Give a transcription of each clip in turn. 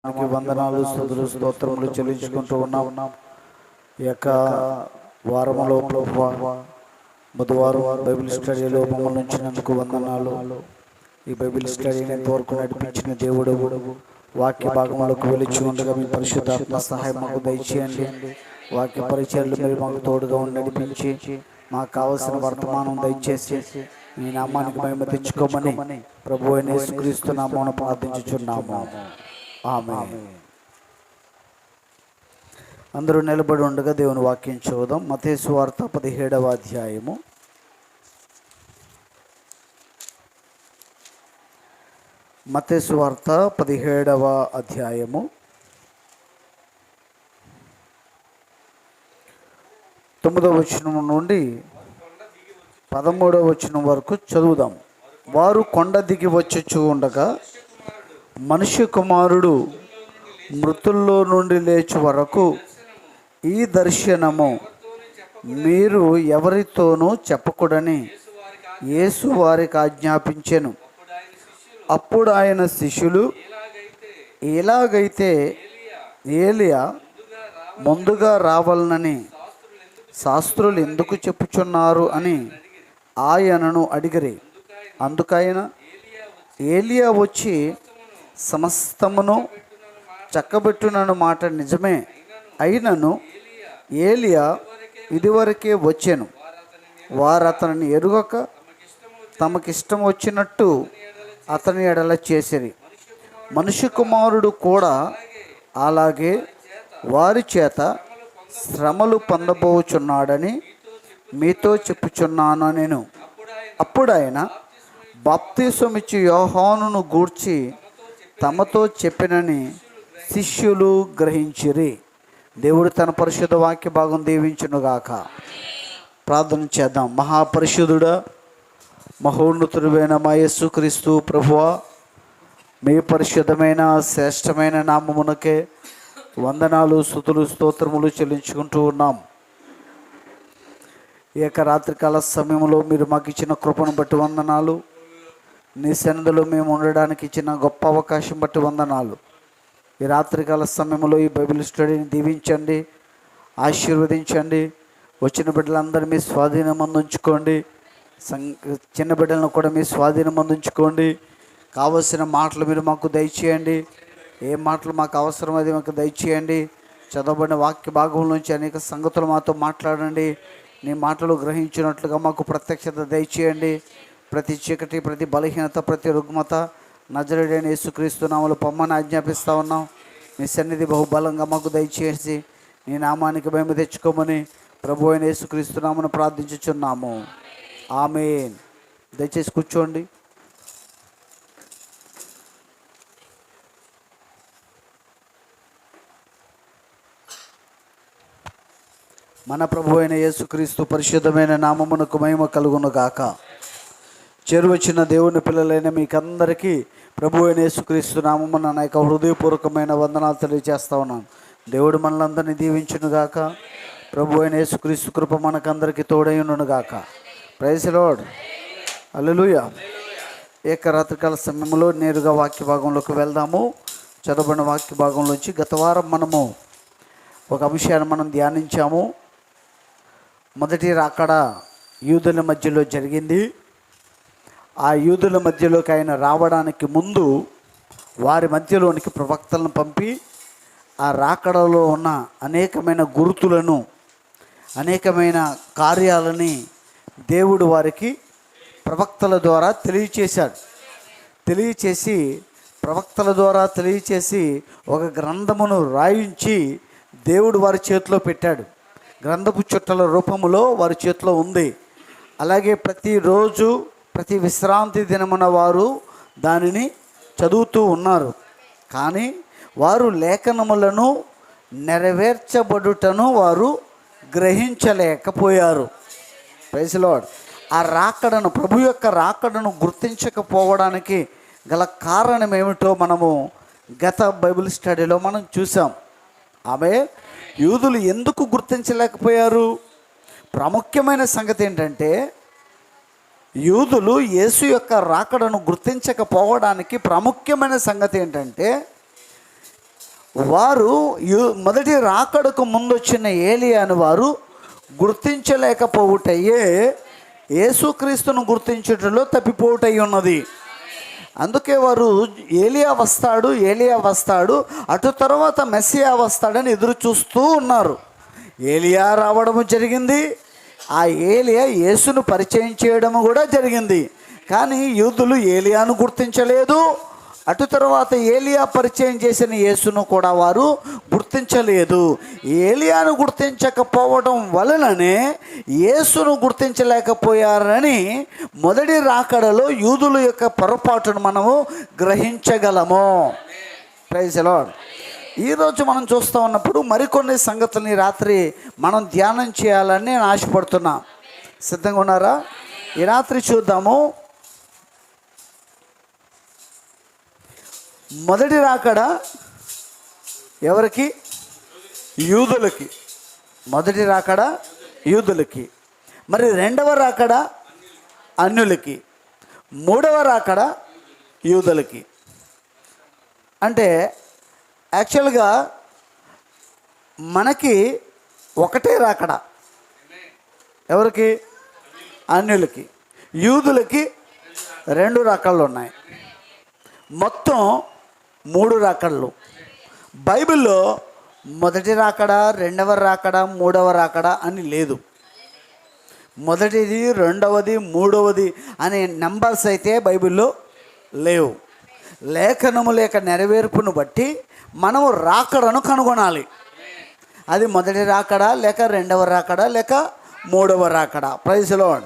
వందనాలు, స్తుతులు, స్తోత్రములు చెల్లించుకుంటూ ఉన్నాం. ఈ యొక్క వారములో బుధవారం బైబిల్ స్టడీలో మమ్మల్ని ఉంచినందుకు వందనాలు. ఈ బైబిల్ స్టడీని ఎంతవరకు నడిపించిన దేవుడు, వాక్య భాగములకు వెలిచి ఉండగా మీ పరిశుద్ధాత్మ సహాయం మాకు దయచేయండి. వాక్య పరిచయాలు మీరు మాకు తోడుగా ఉండి నడిపించి మాకు కావలసిన వర్తమానం దయచేసి మీ నామానికి మహిమ తెచ్చుకోమని ప్రభు అయిన యేసుక్రీస్తు నామమున ప్రార్థించుచున్నాము. ఆమేన్. అందరూ నిలబడి ఉండగా దేవుని వాక్యం చదువుదాం. మత్తయి సువార్త 17వ అధ్యాయము. మత్తయి సువార్త 17వ అధ్యాయము 9వ వచనం నుండి 13వ వచనం వరకు చదువుదాం. వారు కొండ దిగి వచ్చుచూ ఉండగా మనుష్య కుమారుడు మృతుల్లో నుండి లేచి వరకు ఈ దర్శనము మీరు ఎవరితోనూ చెప్పకూడని యేసు వారికి ఆజ్ఞాపించెను. అప్పుడు ఆయన శిష్యులు, ఎలాగైతే ఏలియా ముందుగా రావాలనని శాస్త్రులు ఎందుకు చెప్పుచున్నారు అని ఆయనను అడిగిరి. అందుకైన ఏలియా వచ్చి సమస్తమును చక్కబెట్టునను మాట నిజమే. అయినను ఏలియా ఇదివరకే వచ్చెను, వారు అతనిని ఎరుగక తమకిష్టం వచ్చినట్టు అతని ఎడల చేసిరి. మనుష్య కుమారుడు కూడా అలాగే వారి చేత శ్రమలు పొందబోచున్నాడని మీతో చెప్పుచున్నాను నేను. అప్పుడు ఆయన బాప్తిసమిచ్చి యోహానును గూర్చి తమతో చెప్పినని శిష్యులు గ్రహించిరి. దేవుడు తన పరిశుద్ధ వాక్య భాగం దీవించునుగాక. ప్రార్థన చేద్దాం. మహాపరిశుద్ధుడా, మహోన్నతుడైన మా యేసుక్రీస్తు ప్రభువా, మీ పరిశుద్ధమైన శ్రేష్టమైన నామమునకే వందనాలు, స్తుతులు, స్తోత్రములు చెల్లించుకుంటూ ఉన్నాం. ఈ యొక్క రాత్రికాల సమయంలో మీరు మాకు ఇచ్చిన కృపను బట్టి వందనాలు. నీ సన్నిధిలో మేము ఉండడానికి ఇచ్చిన గొప్ప అవకాశం బట్టి వందనాలు. ఈ రాత్రికాల సమయంలో ఈ బైబిల్ స్టడీని దీవించండి, ఆశీర్వదించండి. వచ్చిన బిడ్డలందరూ మీ స్వాధీనం అందించుకోండి. చిన్న బిడ్డలను కూడా మీ స్వాధీనం అందించుకోండి. కావలసిన మాటలు మీరు మాకు దయచేయండి. ఏ మాటలు మాకు అవసరం అది మాకు దయచేయండి. చదవబడిన వాక్య భాగం నుంచి అనేక సంగతులు మాతో మాట్లాడండి. నీ మాటలు గ్రహించినట్లుగా మాకు ప్రత్యక్షత దయచేయండి. ప్రతి చీకటి, ప్రతి బలహీనత, ప్రతి రుగ్మత నజరేయుడైన యేసుక్రీస్తు నామములో పొమ్మని ఆజ్ఞాపిస్తూ ఉన్నాం. నీ సన్నిధి బహుబలంగా మాకు దయచేసి నీ నామానికి మేము తెచ్చుకోమని ప్రభు అయిన యేసుక్రీస్తు నామమున ప్రార్థించుచున్నాము. ఆమేన్. దయచేసి కూర్చోండి. మన ప్రభు అయిన యేసుక్రీస్తు పరిశుద్ధమైన నామమునకు మహిమ కలుగును గాక. చేరువచ్చిన దేవుని పిల్లలైన మీకందరికీ ప్రభు అయిన యేసుక్రీస్తు నామమున నా యొక్క హృదయపూర్వకమైన వందనాలు తెలియజేస్తా ఉన్నాను. దేవుడు మనలందరినీ దీవించును గాక. ప్రభు అయిన యేసుక్రీస్తు కృప మనకందరికీ తోడైయును గాక. Praise the Lord. హల్లెలూయా. ఏక రాత్రికాల సమయంలో నేరుగా వాక్య భాగంలోకి వెళ్దాము. చదవబడిన వాక్య భాగంలోంచి గత వారం మనము ఒక అంశాన్ని మనం ధ్యానించాము. మొదటి రాకడ యూదుల మధ్యలో జరిగింది. ఆ యూదుల మధ్యలోకి ఆయన రావడానికి ముందు వారి మధ్యలోనికి ప్రవక్తలను పంపి ఆ రాకడలో ఉన్న అనేకమైన గుర్తులను, అనేకమైన కార్యాలని దేవుడు వారికి ప్రవక్తల ద్వారా తెలియచేశాడు. ప్రవక్తల ద్వారా తెలియచేసి ఒక గ్రంథమును రాయించి దేవుడు వారి చేతిలో పెట్టాడు. గ్రంథపు చుట్టల రూపములో వారి చేతిలో ఉంది. అలాగే ప్రతిరోజు, ప్రతి విశ్రాంతి దినమున వారు దానిని చదువుతూ ఉన్నారు. కానీ వారు లేఖనములను నెరవేర్చబడుటను వారు గ్రహించలేకపోయారు. Praise the lord. ఆ రాకడను, ప్రభు యొక్క రాకడను గుర్తించకపోవడానికి గల కారణం ఏమిటో మనము గత బైబిల్ స్టడీలో మనం చూసాం. ఆమె యూదులు ఎందుకు గుర్తించలేకపోయారు? ప్రాముఖ్యమైన సంగతి ఏంటంటే, యూదులు యేసు యొక్క రాకడను గుర్తించకపోవడానికి ప్రాముఖ్యమైన సంగతి ఏంటంటే, వారు మొదటి రాకడకు ముందు వచ్చిన ఏలియాను వారు గుర్తించలేకపోవుటయ్యే యేసుక్రీస్తును గుర్తించుటలో తప్పిపోవుటై ఉన్నది. అందుకే వారు ఏలియా వస్తాడు అటు తర్వాత మెస్సియా వస్తాడని ఎదురు చూస్తూ ఉన్నారు. ఏలియా రావడము జరిగింది, ఆ ఏలియా యేసును పరిచయం చేయడము కూడా జరిగింది. కానీ యూదులు ఏలియాను గుర్తించలేదు, అటు తర్వాత ఏలియా పరిచయం చేసిన యేసును కూడా వారు గుర్తించలేదు. ఏలియాను గుర్తించకపోవడం వలననే యేసును గుర్తించలేకపోయారని మొదటి రాకడలో యూదుల యొక్క పొరపాటును మనము గ్రహించగలము. Praise the lord. ఈరోజు మనం చూస్తూ ఉన్నప్పుడు మరికొన్ని సంగతుల్ని రాత్రి మనం ధ్యానం చేయాలని నేను ఆశపడుతున్నా. సిద్ధంగా ఉన్నారా? ఈ రాత్రి చూద్దాము. మొదటి రాకడ ఎవరికి? యూదులకి. మొదటి రాకడ యూదులకి. మరి రెండవ రాకడ అన్యులకి. మూడవ రాకడ యూదులకి. అంటే యాక్చువల్గా మనకి ఒకటే రాకడ. ఎవరికి? అన్యులకి. యూదులకి 2 రాకళ్ళు ఉన్నాయి. మొత్తం 3 రాకళ్ళు. బైబిల్లో మొదటి రాకడ, రెండవ రాకడ, మూడవ రాకడ అని లేదు. మొదటిది, రెండవది, మూడవది అనే నెంబర్స్ అయితే బైబిల్లో లేవు. లేఖనము లేక నెరవేర్పును బట్టి మనము రాకడను కనుగొనాలి. అది మొదటి రాకడ లేక రెండవ రాకడ లేక మూడవ రాకడ. Praise the Lord.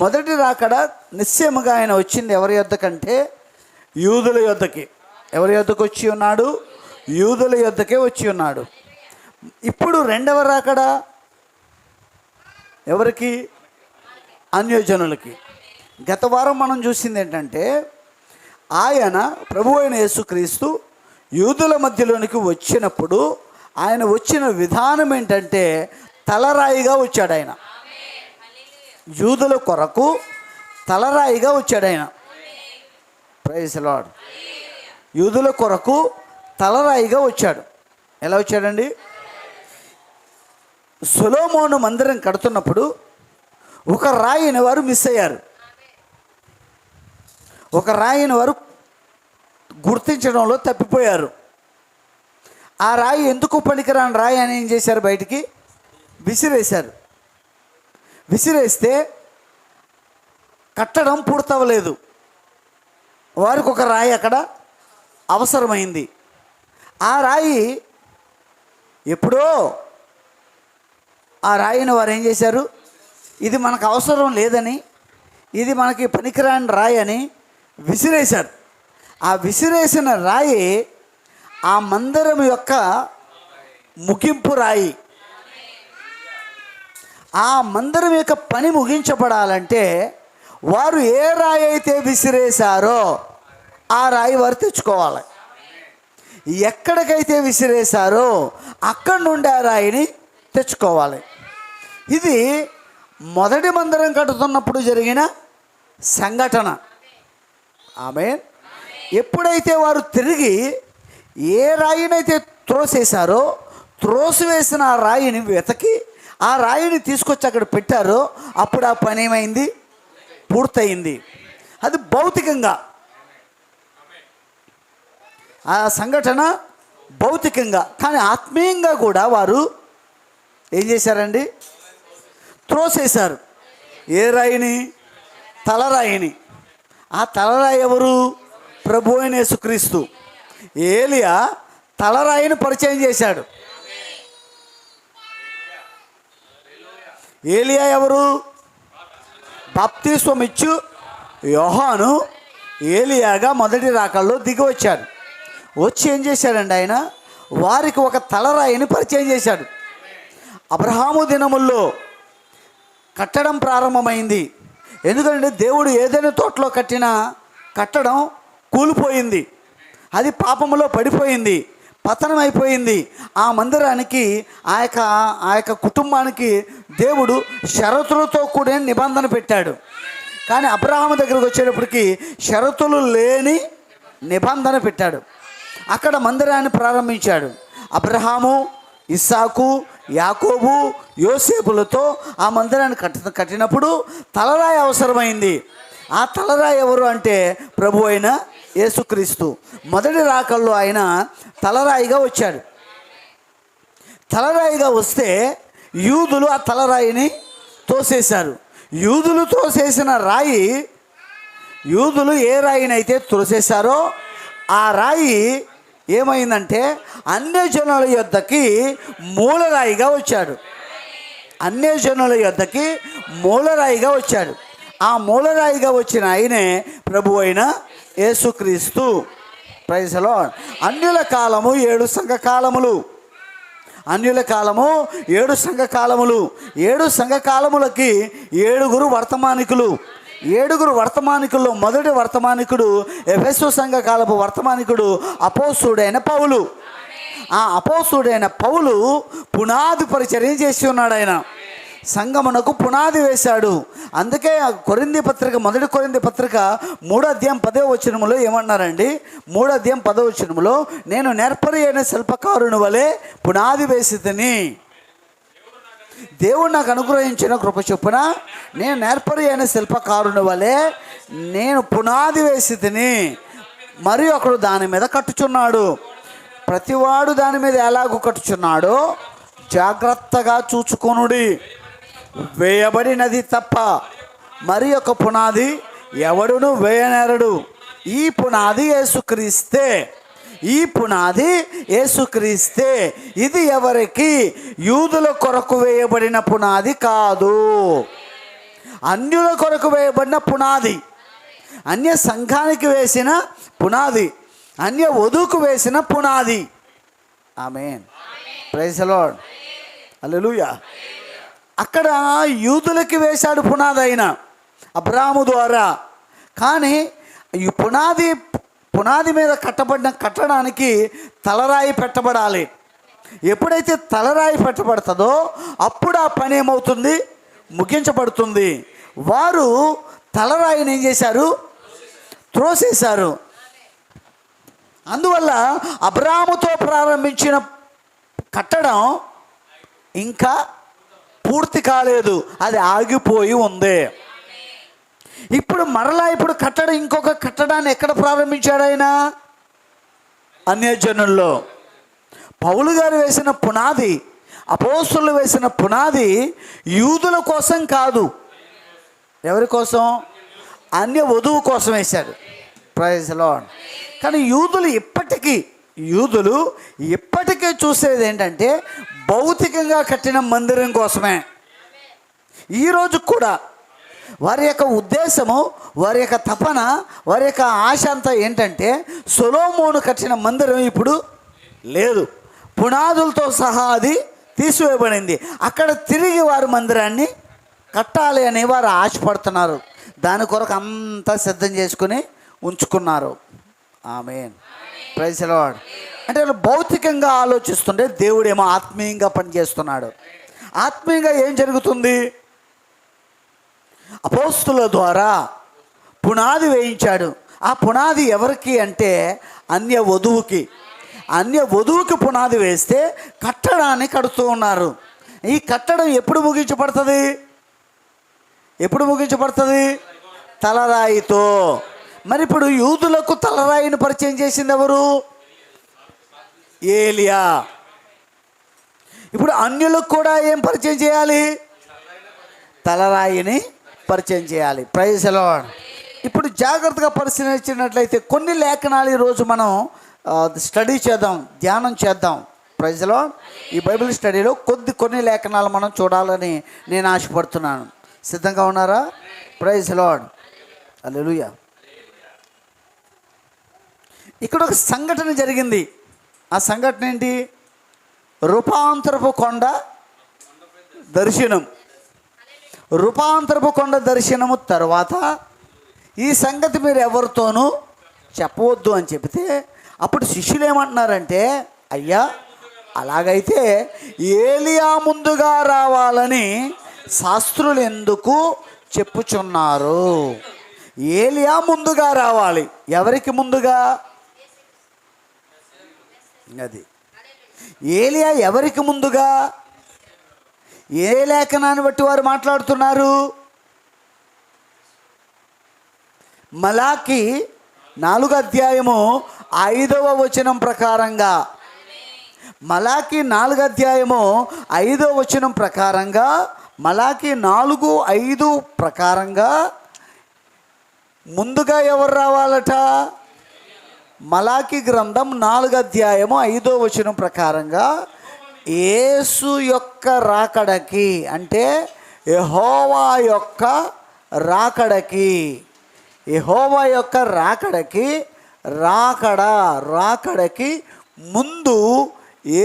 మొదటి రాకడ నిశ్చయముగా ఆయన వచ్చింది ఎవరి యొద్దకంటే యూదుల యొద్దకి. ఎవరి యొద్దకు వచ్చి ఉన్నాడు? యూదుల యొద్దకే వచ్చి ఉన్నాడు. ఇప్పుడు రెండవ రాకడ ఎవరికి? అన్యజనులకి. గత వారం మనం చూసింది ఏంటంటే ఆయన ప్రభువు అయిన యేసుక్రీస్తు యూదుల మధ్యలోనికి వచ్చినప్పుడు ఆయన వచ్చిన విధానం ఏంటంటే తలరాయిగా వచ్చాడు. ఆయన యూదుల కొరకు తలరాయిగా వచ్చాడు. ఆయన ప్రైజ్ ది లార్డ్. యూదుల కొరకు తలరాయిగా వచ్చాడు. ఎలా వచ్చాడండి? సొలొమోను మందిరం కడుతున్నప్పుడు ఒక రాయిని వారు మిస్ అయ్యారు. ఒక రాయిని వారు గుర్తించడంలో తప్పిపోయారు. ఆ రాయి ఎందుకు పనికిరాని రాయి అని ఏం చేశారు? బయటికి విసిరేశారు. విసిరేస్తే కట్టడం పూర్తవలేదు. వారికి ఒక రాయి అక్కడ అవసరమైంది. ఆ రాయి ఎప్పుడో ఆ రాయిని వారు ఏం చేశారు? ఇది మనకు అవసరం లేదని, ఇది మనకి పనికిరాని రాయి అని విసిరేశారు. ఆ విసిరేసిన రాయి ఆ మందిరం యొక్క ముగింపు రాయి. ఆ మందిరం యొక్క పని ముగించబడాలంటే వారు ఏ రాయి అయితే విసిరేశారో ఆ రాయి వారు తెచ్చుకోవాలి. ఎక్కడికైతే విసిరేశారో అక్కడి నుండి ఆ రాయిని తెచ్చుకోవాలి. ఇది మొదటి మందిరం కట్టుతున్నప్పుడు జరిగిన సంఘటన. ఆమేన్. ఎప్పుడైతే వారు తిరిగి ఏ రాయినైతే త్రోసేశారో త్రోసివేసిన ఆ రాయిని వెతకి ఆ రాయిని తీసుకొచ్చి అక్కడ పెట్టారో అప్పుడు ఆ పని ఏమైంది? పూర్తయింది. అది భౌతికంగా, ఆ సంఘటన భౌతికంగా. కానీ ఆత్మీయంగా కూడా వారు ఏం చేశారండి? త్రోసేశారు. ఏ రాయిని? తలరాయిని. ఆ తలరాయి ఎవరు? ప్రభు అయిన యేసుక్రీస్తు. ఏలియా తలరాయిని పరిచయం చేశాడు. ఏలియా ఎవరు? బాప్తిస్మం ఇచ్చు యోహాను ఏలియాగా మొదటి రాకల్లో దిగి వచ్చాడు. వచ్చి ఏం చేశాడండి? ఆయన వారికి ఒక తలరాయిని పరిచయం చేశాడు. అబ్రహాము దినముల్లో కట్టడం ప్రారంభమైంది. ఎందుకంటే దేవుడు ఏదైనా తోటలో కట్టిన కట్టడం కూలిపోయింది. అది పాపములో పడిపోయింది, పతనం అయిపోయింది. ఆ మందిరానికి ఆ యొక్క కుటుంబానికి దేవుడు షరతులతో కూడిన నిబంధన పెట్టాడు. కానీ అబ్రహాము దగ్గరకు వచ్చేటప్పటికి షరతులు లేని నిబంధన పెట్టాడు. అక్కడ మందిరాన్ని ప్రారంభించాడు. అబ్రహాము, ఇస్సాకు, యాకోబు, యోసేపులతో ఆ మందిరాన్ని కట్టినప్పుడు తలరాయి అవసరమైంది. ఆ తలరాయి ఎవరు అంటే ప్రభు అయిన యేసుక్రీస్తు. మొదటి రాకల్లో ఆయన తలరాయిగా వచ్చాడు. తలరాయిగా వస్తే యూదులు ఆ తలరాయిని తోసేశారు. యూదులు తోసేసిన రాయి, యూదులు ఏ రాయినైతే తోసేశారో ఆ రాయి ఏమైందంటే అన్యజనుల యొద్దకి మూలరాయిగా వచ్చాడు. అన్యజనుల యొద్దకి మూలరాయిగా వచ్చాడు. ఆ మూలరాయిగా వచ్చిన ఆయనే ప్రభు అయిన యేసుక్రీస్తు. Praise the Lord. అన్యుల కాలము 7 సంఘకాలములు. అన్యుల కాలము 7 సంఘకాలములు. 7 సంఘకాలములకి 7 వర్తమానికులు. 7 వర్తమానికుల్లో మొదటి వర్తమానికుడు ఎఫెసు సంఘకాలపు వర్తమానికుడు అపోస్తుడైన పౌలు. ఆ అపోస్తుడైన పౌలు పునాది పరిచర్య చేసి ఉన్నాడు. ఆయన సంగమునకు పునాది వేశాడు. అందుకే కొరింథీ పత్రిక, మొదటి కొరింథీ పత్రిక 3:10 ఏమన్నారండి? 3:10 నేను నేర్పరి అయిన శిల్పకారుని వలె పునాది వేసి తిని, దేవుడు నాకు అనుగ్రహించిన కృప చొప్పున నేను నేర్పరి అయిన శిల్పకారుని వలె నేను పునాది వేసి తిని, మరి ఒకడు దాని మీద కట్టుచున్నాడు. ప్రతివాడు దాని మీద ఎలాగూ కట్టుచున్నాడో జాగ్రత్తగా చూచుకొనుడి. వేయబడినది తప్ప మరి ఒక పునాది ఎవడును వేయనేరడు. ఈ పునాది యేసుక్రీస్తే. ఈ పునాది యేసుక్రీస్తే. ఇది ఎవరికి? యూదుల కొరకు వేయబడిన పునాది కాదు, అన్యుల కొరకు వేయబడిన పునాది. అన్య సంఘానికి వేసిన పునాది, అన్య వధువుకు వేసిన పునాది. Amen. Praise the Lord. Hallelujah. అక్కడ యూదులకి వేశాడు పునాది అయిన అబ్రాహాము ద్వారా. కానీ ఈ పునాది మీద కట్టడానికి తలరాయి పెట్టబడాలి. ఎప్పుడైతే తలరాయి పెట్టబడుతుందో అప్పుడు ఆ పని ఏమవుతుంది? ముగించబడుతుంది. వారు తలరాయిని ఏం చేశారు? త్రోసేశారు. అందువల్ల అబ్రాహాముతో ప్రారంభించిన కట్టడం ఇంకా పూర్తి కాలేదు, అది ఆగిపోయి ఉంది. ఇప్పుడు మరలా కట్టడం, ఇంకొక కట్టడాన్ని ఎక్కడ ప్రారంభించాడు ఆయన? అన్యజనుల్లో. పౌలు గారు వేసిన పునాది, అపోస్తలులు వేసిన పునాది యూదుల కోసం కాదు. ఎవరి కోసం? అన్య వధువు కోసం వేశాడు. Praise the Lord. కానీ యూదులు ఇప్పటికే చూసేది ఏంటంటే భౌతికంగా కట్టిన మందిరం కోసమే. ఈరోజు కూడా వారి యొక్క ఉద్దేశము, వారి యొక్క తపన, వారి యొక్క ఆశ అంతా ఏంటంటే సొలొమోను కట్టిన మందిరం ఇప్పుడు లేదు, పునాదులతో సహా అది తీసివేయబడింది. అక్కడ తిరిగి వారు మందిరాన్ని కట్టాలి అని వారు ఆశపడుతున్నారు. దాని కొరకు అంతా సిద్ధం చేసుకుని ఉంచుకున్నారు. ఆమేన్. Praise the Lord. అంటే వాళ్ళు భౌతికంగా ఆలోచిస్తుంటే దేవుడేమో ఆత్మీయంగా పనిచేస్తున్నాడు. ఆత్మీయంగా ఏం జరుగుతుంది? అపోస్తుల ద్వారా పునాది వేయించాడు. ఆ పునాది ఎవరికి అంటే అన్య వధువుకి. అన్య వధువుకి పునాది వేస్తే కట్టడాన్ని కడుతూ ఉన్నారు. ఈ కట్టడం ఎప్పుడు ముగించబడుతుంది? తలరాయితో. మరి ఇప్పుడు యూదులకు తలరాయిని పరిచయం చేసింది ఎవరు? ఏలియా. ఇప్పుడు అన్యులకు కూడా ఏం పరిచయం చేయాలి? తలరాయిని పరిచయం చేయాలి. Praise the Lord. ఇప్పుడు జాగ్రత్తగా పరిశీలించినట్లయితే కొన్ని లేఖనాలు ఈరోజు మనం స్టడీ చేద్దాం, ధ్యానం చేద్దాం. Praise the Lord. ఈ బైబిల్ స్టడీలో కొన్ని లేఖనాలు మనం చూడాలని నేను ఆశపడుతున్నాను. సిద్ధంగా ఉన్నారా? Praise the Lord. హల్లెలూయా. ఇక్కడ ఒక సంఘటన జరిగింది. ఆ సంఘటన ఏంటి? రూపాంతరపు కొండ దర్శనం. రూపాంతరపు కొండ దర్శనము తర్వాత ఈ సంగతి మీరు ఎవరితోనూ చెప్పవద్దు అని చెబితే అప్పుడు శిష్యులు ఏమంటున్నారంటే, అయ్యా అలాగైతే ఏలియా ముందుగా రావాలని శాస్త్రులు ఎందుకు చెప్పుచున్నారు? ఏలియా ముందుగా రావాలి. ఎవరికి ముందుగా? అది ఏలియా ఎవరికి ముందుగా, ఏ లేఖనాన్ని బట్టి వారు మాట్లాడుతున్నారు? మలాకి 4:5 ప్రకారంగా, మలాకి 4:5 ప్రకారంగా, మలాకి 4:5 ప్రకారంగా ముందుగా ఎవరు రావాలట? మలాకి గ్రంథం 4:5 ప్రకారంగా యేసు యొక్క రాకడకి, అంటే యెహోవా యొక్క రాకడకి, యెహోవా యొక్క రాకడకి ముందు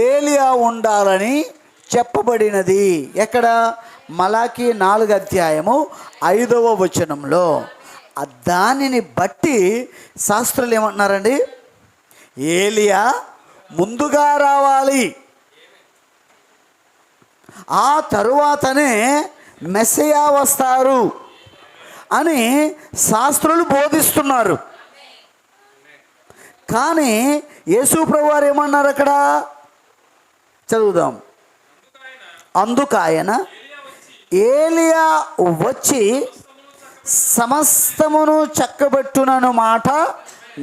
ఏలియా ఉండాలని చెప్పబడినది. ఎక్కడ? మలాకి 4:5 దానిని బట్టి శాస్త్రులు ఏమంటున్నారండి? ఏలియా ముందుగా రావాలి, ఆ తరువాతనే మెస్సయా వస్తారు అని శాస్త్రులు బోధిస్తున్నారు. కానీ యేసు ప్రభువు వారు ఏమన్నారు అక్కడ? చదువుదాం. అందుకాయన ఏలియా వచ్చి సమస్తమును చక్కబెట్టునను మాట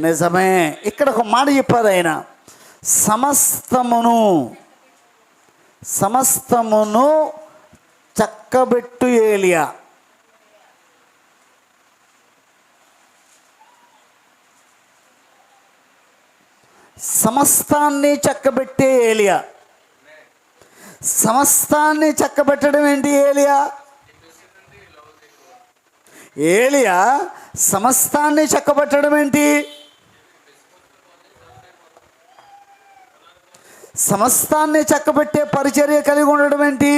నిజమే. ఇక్కడ ఒక మాట చెప్పారు ఆయన, సమస్తమును చక్కబెట్టు ఏలియా. సమస్తాన్ని చక్కబెట్టే ఏలియా. సమస్తాన్ని చక్కబెట్టడం ఏంటి? ఏలియా సమస్తాన్ని చక్కబెట్టడం ఏంటి? సమస్తాన్ని చక్కబెట్టే పరిచర్య కలిగి ఉండడం ఏంటి?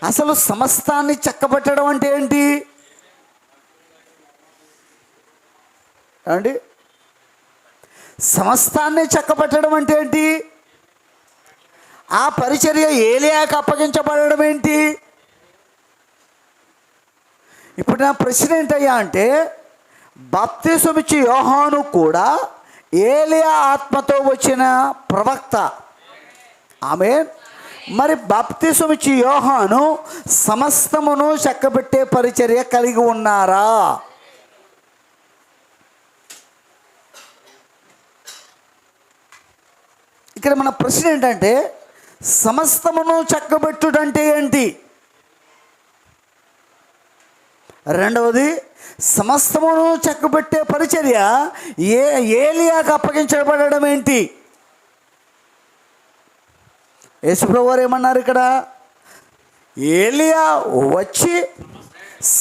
అసలు సమస్తాన్ని చక్కబెట్టడం అంటే ఏంటి అండి? సమస్తాన్ని చక్కబెట్టడం అంటే ఏంటి? ఆ పరిచర్య ఏలియాకు అప్పగించబడడం ఏంటి? ఇప్పుడు నా ప్రశ్న ఏంటయ్యా అంటే, బాప్తిసమిచ్చి యోహాను కూడా ఏలియా ఆత్మతో వచ్చిన ప్రవక్త. ఆమేన్. మరి బాప్తిసమిచ్చి యోహాను సమస్తమును చక్కబెట్టే పరిచర్య కలిగి ఉన్నారా? ఇక్కడ మన ప్రశ్న ఏంటంటే, సమస్తమును చక్కబెట్టుడంటే ఏంటి? రెండవది, సమస్తమును చక్కబెట్టే పరిచర్య ఏలియాకు అప్పగించబడడం ఏంటి? యేసుప్రభువు వారు ఏమన్నారు ఇక్కడ? ఏలియా వచ్చి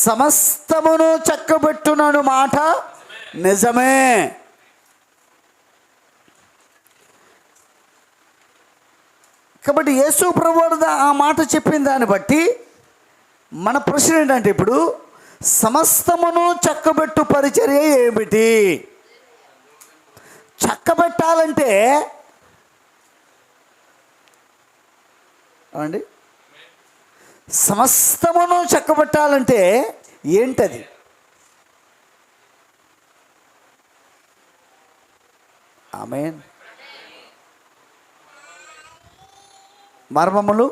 సమస్తమును చక్కబెట్టునను మాట నిజమే. కాబట్టి యేసుప్రభువు వారు ఆ మాట చెప్పిన దాన్ని బట్టి మన ప్రశ్న ఏంటంటే, ఇప్పుడు సమస్తమును చక్కబెట్టు పరిచర్య ఏమిటి? చక్కబెట్టాలంటే అండి, సమస్తమును చక్కబెట్టాలంటే ఏంటది? ఆమేన్. మర్మములు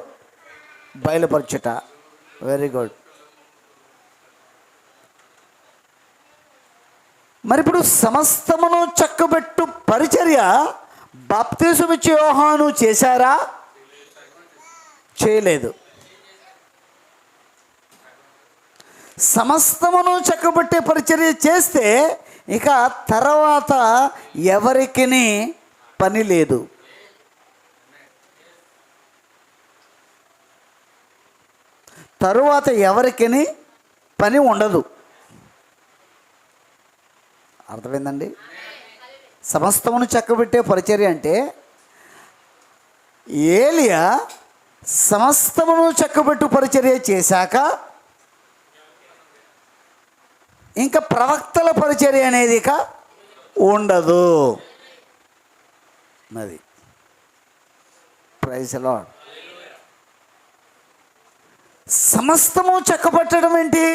బయలుపరచుట. Very good. మరి ఇప్పుడు సమస్తమును చక్కబెట్టు పరిచర్య బాప్తిసమిచ్చే యోహాను చేశారా? చేయలేదు. సమస్తమును చక్కబెట్టే పరిచర్య చేస్తే ఇక తర్వాత ఎవరికి పని లేదు. తరువాత ఎవరికి పని ఉండదు. అర్థమైందండి? సమస్తమును చక్కబెట్టే పరిచర్య అంటే ఏలియా సమస్తమును చక్కబెట్టు పరిచర్య చేశాక ఇంకా ప్రవక్తల పరిచర్య అనేది ఇక ఉండదు. అది ప్రైజ్ ది లార్డ్. సమస్తము చక్కబెట్టడం ఏంటి?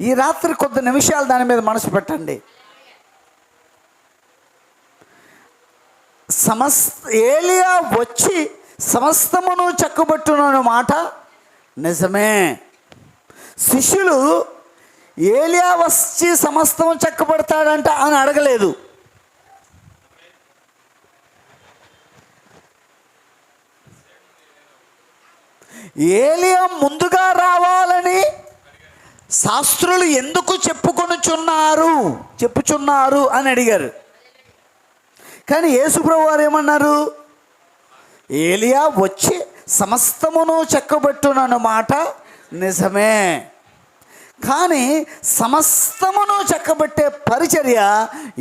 ఈ రాత్రి కొద్ది నిమిషాలు దాని మీద మనసు పెట్టండి. ఏలియా వచ్చి సమస్తమును చక్కబెట్టున మాట నిజమే. శిష్యులు ఏలియా వచ్చి సమస్తము చక్కబెడతాడంట అని అడగలేదు. ఏలియా ముందుగా రావాలని శాస్త్రులు ఎందుకు చెప్పుచున్నారు అని అడిగారు. కానీ యేసుప్రభు వారు ఏమన్నారు? ఏలియా వచ్చి సమస్తమును చక్కబెట్టునన్న మాట నిజమే, కానీ సమస్తమును చక్కబెట్టే పరిచర్య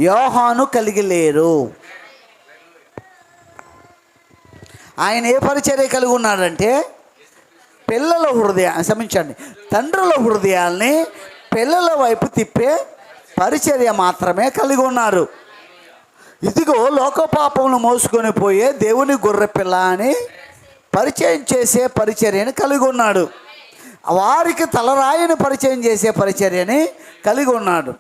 యోహాను కలిగి లేరు. ఆయన ఏ పరిచర్య కలిగి ఉన్నాడంటే తండ్రుల హృదయాల్ని పిల్లల వైపు తిప్పే పరిచర్య మాత్రమే కలిగి ఉన్నారు. ఇదిగో లోకపాపమును మోసుకొని పోయే దేవుని గొర్రెపిల్ల అని పరిచయం చేసే పరిచర్యని కలిగి ఉన్నాడు. వారికి తలరాయిని పరిచయం చేసే పరిచర్యని కలిగి ఉన్నాడు.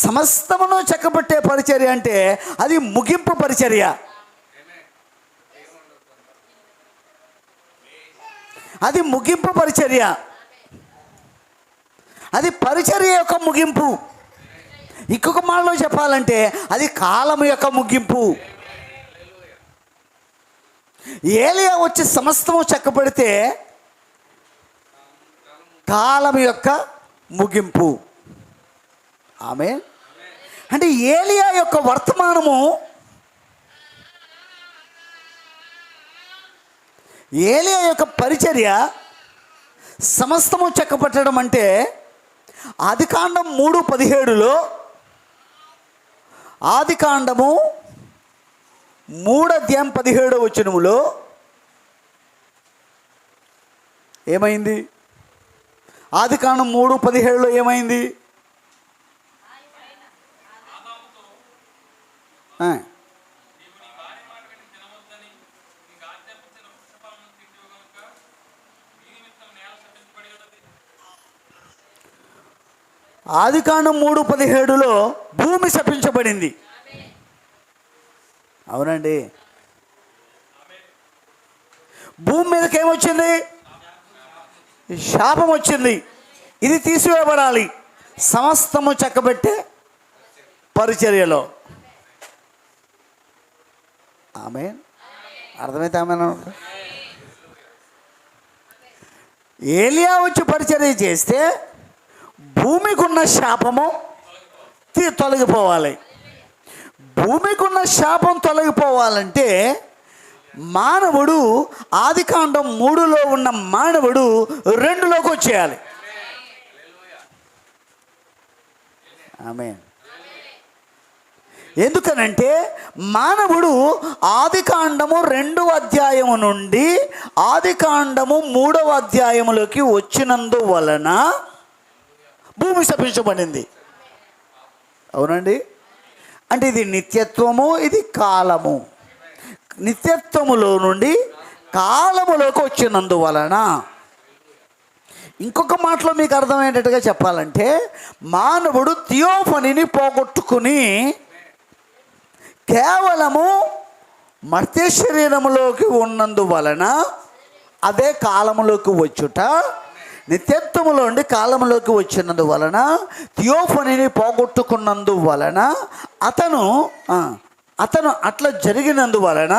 సమస్తమును చక్కబెట్టే పరిచర్య అంటే అది ముగింపు పరిచర్య. అది ముగింపు పరిచర్య. అది పరిచర్య యొక్క ముగింపు. ఇంకొక మాటలో చెప్పాలంటే అది కాలం యొక్క ముగింపు. ఏలియా వచ్చి సమస్తము చక్కబెడితే కాలం యొక్క ముగింపు. ఆమేన్. అంటే ఏలియా యొక్క వర్తమానము, ఏలియా యొక్క పరిచర్య సమస్తము చక్కబెట్టడం అంటే ఆదికాండం 3:17 ఆదికాండము 3:17 ఏమైంది? ఆదికాండం 3:17 ఏమైంది? ఆదికాండం 3:17 భూమి శపించబడింది. అవునండి. భూమి మీదకి ఏమొచ్చింది? శాపం వచ్చింది. ఇది తీసివేయబడాలి సమస్తము చక్కబెట్టే పరిచర్యలో. ఆమేన్. అర్థమైతే ఆమేన్. ఏలియా వచ్చి పరిచర్య చేస్తే భూమికి ఉన్న శాపము తొలగిపోవాలి. భూమికి ఉన్న శాపం తొలగిపోవాలంటే మానవుడు ఆదికాండం 3లో ఉన్న మానవుడు 2లోకి వచ్చేయాలి. ఆమేన్. ఎందుకనంటే మానవుడు ఆదికాండము 2వ అధ్యాయము నుండి ఆదికాండము 3వ అధ్యాయములోకి వచ్చినందువలన భూమి శపించబడింది. అవునండి. అంటే ఇది నిత్యత్వము, ఇది కాలము. నిత్యత్వములో నుండి కాలములోకి వచ్చినందువలన, ఇంకొక మాటలో మీకు అర్థమయ్యేటట్టుగా చెప్పాలంటే మానవుడు థియోఫనీని పోగొట్టుకుని కేవలము మర్త్య శరీరములోకి ఉన్నందువలన, అదే కాలములోకి వచ్చుట, నిత్యత్వములో నుండి కాలంలోకి వచ్చినందువలన, థియోఫనీని పోగొట్టుకున్నందువలన, అతను అట్లా జరిగినందువలన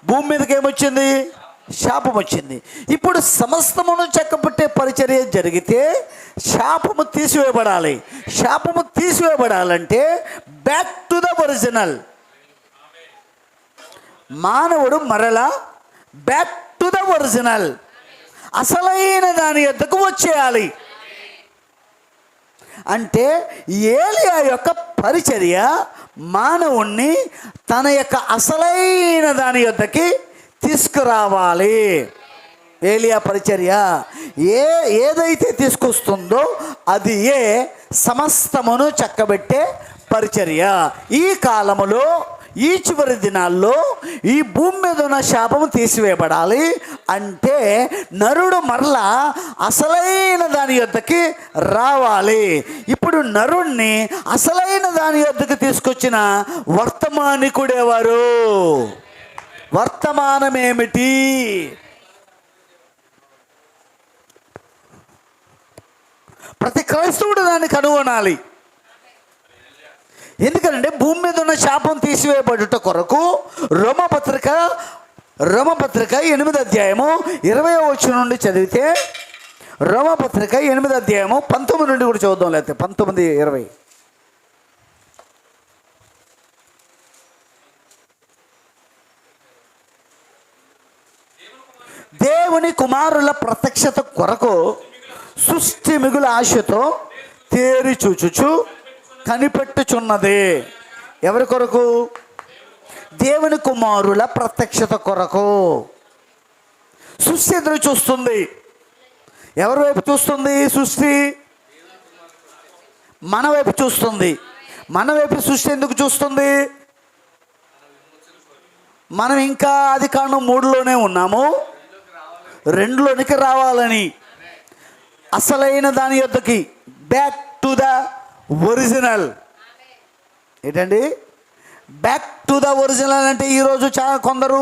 భూమి మీదకి ఏమొచ్చింది? శాపం వచ్చింది. ఇప్పుడు సమస్తమును చక్కబెట్టే పరిచర్య జరిగితే శాపము తీసివేయబడాలి. శాపము తీసివేయబడాలంటే బ్యాక్ టు ద ఒరిజినల్. మానవుడు మరలా బ్యాక్ టు ద ఒరిజినల్, అసలైన దాని యొద్దకు వచ్చేయాలి. అంటే ఏలియా యొక్క పరిచర్య మానవుణ్ణి తన యొక్క అసలైన దాని యొద్దకి తీసుకురావాలి. ఏలియా పరిచర్య ఏదైతే తీసుకొస్తుందో అది సమస్తమును చక్కబెట్టే పరిచర్య. ఈ కాలములో, ఈ చివరి దినాల్లో ఈ భూమి మీద ఉన్న శాపము తీసివేయబడాలి. అంటే నరుడు మరలా అసలైన దాని యొద్దకి రావాలి. ఇప్పుడు నరుణ్ణి అసలైన దాని యొద్దకు తీసుకొచ్చిన వర్తమానికుడెవరు? వర్తమానం ఏమిటి? ప్రతి క్రైస్తవుడు దాన్ని కనుగొనాలి. ఎందుకంటే భూమి మీద ఉన్న శాపం తీసివేయబడుట కొరకు రోమపత్రిక 8వ అధ్యాయము 20వ వచనం నుండి చదివితే, రోమపత్రిక 8వ అధ్యాయము 19 నుండి కూడా చదువుదాం, లేకపోతే 19-20. దేవుని కుమారుల ప్రత్యక్షత కొరకు సృష్టి మిగుల ఆశతో తేరి చూచుచు కనిపెట్టుచున్నది. ఎవరి కొరకు? దేవుని కుమారుల ప్రత్యక్షత కొరకు సృష్టి ఎదురు చూస్తుంది. ఎవరి వైపు చూస్తుంది? సృష్టి మన వైపు చూస్తుంది. మన వైపు సృష్టి ఎందుకు చూస్తుంది? మనం ఇంకా ఆదికాండం 3లోనే ఉన్నాము. 2లోనికి రావాలని, అసలైన దాని యొద్దకి, బ్యాక్ టు ద ఒరిజినల్. ఏంటండి బ్యాక్ టు ద ఒరిజినల్ అంటే? ఈరోజు కొందరు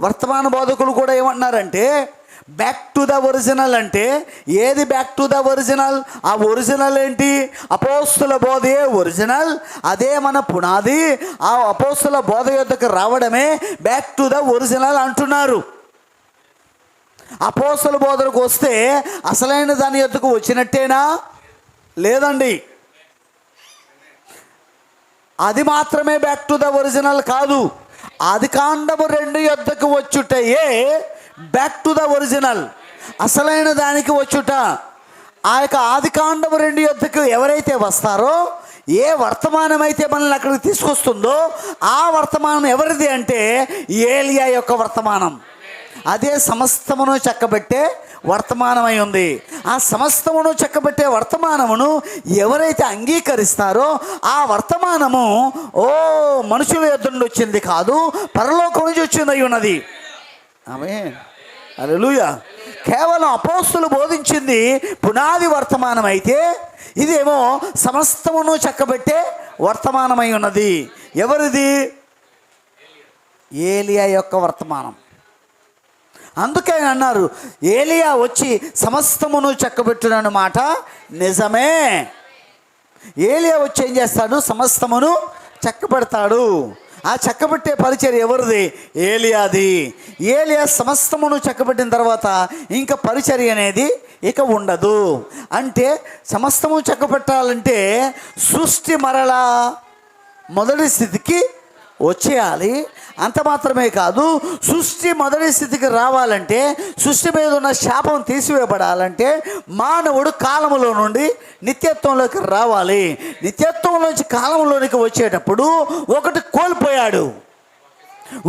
వర్తమాన బోధకులు కూడా ఏమంటున్నారంటే, బ్యాక్ టు ద ఒరిజినల్ అంటే ఏది బ్యాక్ టు ద ఒరిజినల్? ఆ ఒరిజినల్ ఏంటి? అపోస్తుల బోధే ఒరిజినల్, అదే మన పునాది. ఆ అపోస్తుల బోధ యొద్దకు రావడమే బ్యాక్ టు ద ఒరిజినల్ అంటున్నారు. అపోస్తుల బోధకు వస్తే అసలైన దాని యొద్దకు వచ్చినట్టేనా? లేదండి, అది మాత్రమే బ్యాక్ టు ద ఒరిజినల్ కాదు. ఆదికాండము 2 యొద్దకు వచ్చుటయే బ్యాక్ టు ద ఒరిజినల్, అసలైన దానికి వచ్చుట. ఆ యొక్క ఆదికాండము 2 యొద్దకు ఎవరైతే వస్తారో, ఏ వర్తమానం అయితే మనల్ని అక్కడికి తీసుకొస్తుందో ఆ వర్తమానం ఎవరిది అంటే ఏలియా యొక్క వర్తమానం. అదే సమస్తమును చక్కబెట్టే వర్తమానమై ఉంది. ఆ సమస్తమును చక్కబెట్టే వర్తమానమును ఎవరైతే అంగీకరిస్తారో ఆ వర్తమానము మనుషుల యొద్ద నుండి వచ్చింది కాదు, పరలోకం నుంచి వచ్చింది అయి ఉన్నది. ఆమేన్, హల్లెలూయా. కేవలం అపోస్తులు బోధించింది పునాది వర్తమానం అయితే, ఇదేమో సమస్తమును చక్కబెట్టే వర్తమానమై ఉన్నది. ఎవరిది? ఏలియా యొక్క వర్తమానం. అందుకే అన్నారు, ఏలియా వచ్చి సమస్తమును చక్కబెట్టునన్న మాట నిజమే. ఏలియా వచ్చి ఏం చేస్తాడు? సమస్తమును చక్కబెడతాడు. ఆ చక్కబెట్టే పరిచర్య ఎవరిది? ఏలియాది. ఏలియా సమస్తమును చక్కబెట్టిన తర్వాత ఇంకా పరిచర్య అనేది ఇక ఉండదు. అంటే సమస్తము చక్కబెట్టాలంటే సృష్టి మరలా మొదటి స్థితికి వచ్చేయాలి. అంత మాత్రమే కాదు, సృష్టి మొదటి స్థితికి రావాలంటే, సృష్టి మీద ఉన్న శాపం తీసివేయబడాలంటే మానవుడు కాలములో నుండి నిత్యత్వంలోకి రావాలి. నిత్యత్వంలోంచి కాలంలోనికి వచ్చేటప్పుడు ఒకటి కోల్పోయాడు.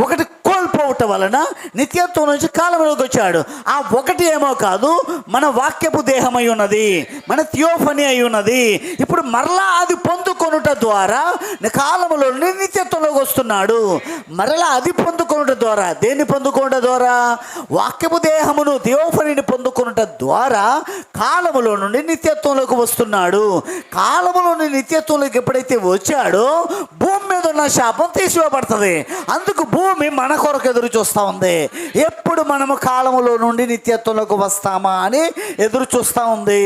ఒకటి కోల్పోవటం వలన నిత్యత్వం నుంచి కాలంలోకి వచ్చాడు. ఆ ఒకటి ఏమో కాదు, మన వాక్యపు దేహమై ఉన్నది, మన థియోఫనీ అయి ఉన్నది. ఇప్పుడు మరలా అది పొందుకొనుట ద్వారా కాలంలో నుండి నిత్యత్వంలోకి వస్తున్నాడు. మరలా అది పొందుకొనుట ద్వారా, దేన్ని పొందుకొనుట ద్వారా? వాక్యపు దేహమును, థియోఫనీని పొందుకొనుట ద్వారా కాలములో నుండి నిత్యత్వంలోకి వస్తున్నాడు. కాలములో నుండి నిత్యత్వంలోకి ఎప్పుడైతే వచ్చాడో భూమి మీద ఉన్న శాపం తీసివేయబడుతుంది. అందుకు భూమి మన కొరకు ఎదురు చూస్తూ ఉంది. ఎప్పుడు మనము కాలములో నుండి నిత్యత్వంలోకి వస్తామా అని ఎదురు చూస్తూ ఉంది.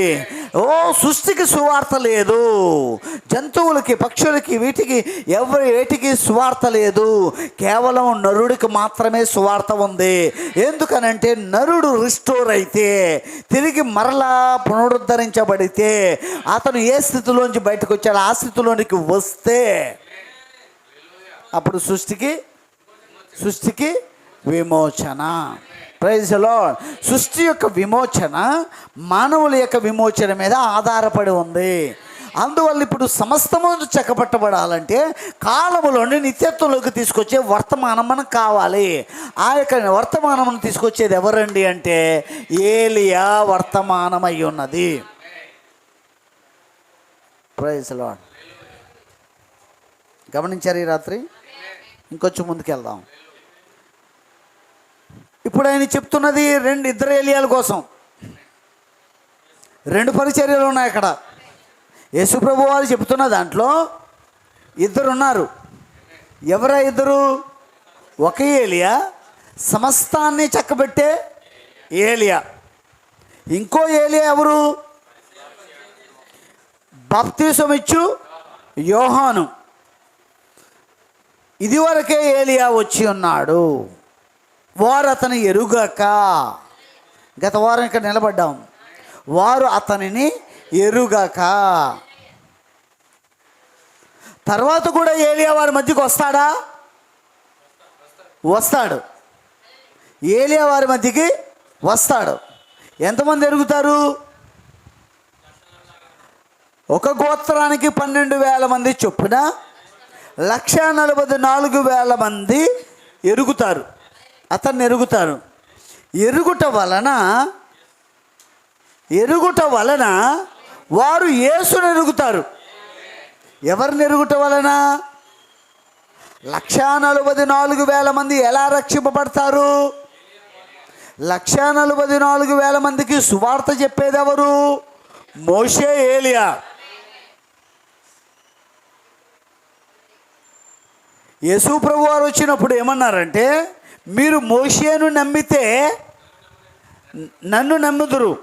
సృష్టికి సువార్త లేదు, జంతువులకి, పక్షులకి, వేటికి సువార్త లేదు. కేవలం నరుడికి మాత్రమే సువార్త ఉంది. ఎందుకనంటే నరుడు రిస్టోర్ అయితే, తిరిగి మరలా పునరుద్ధరించబడితే, అతను ఏ స్థితిలోంచి బయటకు వచ్చాడో ఆ స్థితిలోనికి వస్తే అప్పుడు సృష్టికి విమోచన. Praise the Lord. సృష్టి యొక్క విమోచన మానవుల యొక్క విమోచన మీద ఆధారపడి ఉంది. అందువల్ల ఇప్పుడు సమస్తము చెక్కబట్టబడాలంటే కాలములోని నిత్యత్వంలోకి తీసుకొచ్చే వర్తమానం మనకు కావాలి. ఆ యొక్క వర్తమానం తీసుకొచ్చేది ఎవరండి అంటే ఏలియా వర్తమానం అయి ఉన్నది. Praise the Lord. గమనించారు ఈ రాత్రి? ఇంకొంచెం ముందుకు వెళ్దాం. ఇప్పుడు ఆయన చెప్తున్నది ఇద్దరు ఏలియాల కోసం. 2 పరిచర్యలు ఉన్నాయి అక్కడ. యేసుప్రభు వారు చెప్తున్న దాంట్లో ఇద్దరు ఉన్నారు. ఎవరా ఇద్దరు? ఒక ఏలియా సమస్తాన్ని చక్కబెట్టే ఏలియా. ఇంకో ఏలియా ఎవరు? బాప్తిసమిచ్చు యోహాను. ఇదివరకే ఏలియా వచ్చి ఉన్నాడు, వారు అతని ఎరుగక. గత వారం ఇక్కడ నిలబడ్డాం. వారు అతనిని ఎరుగక. తర్వాత కూడా ఏలియా వారి మధ్యకు వస్తాడా? వస్తాడు. ఏలియా వారి మధ్యకి వస్తాడు. ఎంతమంది ఎరుగుతారు? ఒక గోత్రానికి 12,000 మంది చొప్పున 1,44,000 మంది ఎరుగుతారు. అతన్ని ఎరుగుతారు. ఎరుగుట వలన వారు యేసుని ఎరుగుతారు. ఎవరిని ఎరుగుట వలన? 1,44,000 మంది ఎలా రక్షింపబడతారు? 1,44,000 మందికి సువార్త చెప్పేది ఎవరు? మోషే, ఏలియా. యేసు ప్రభు వారు వచ్చినప్పుడు ఏమన్నారంటే, మీరు మోషేను నమ్మితే నన్ను నమ్ముదురు,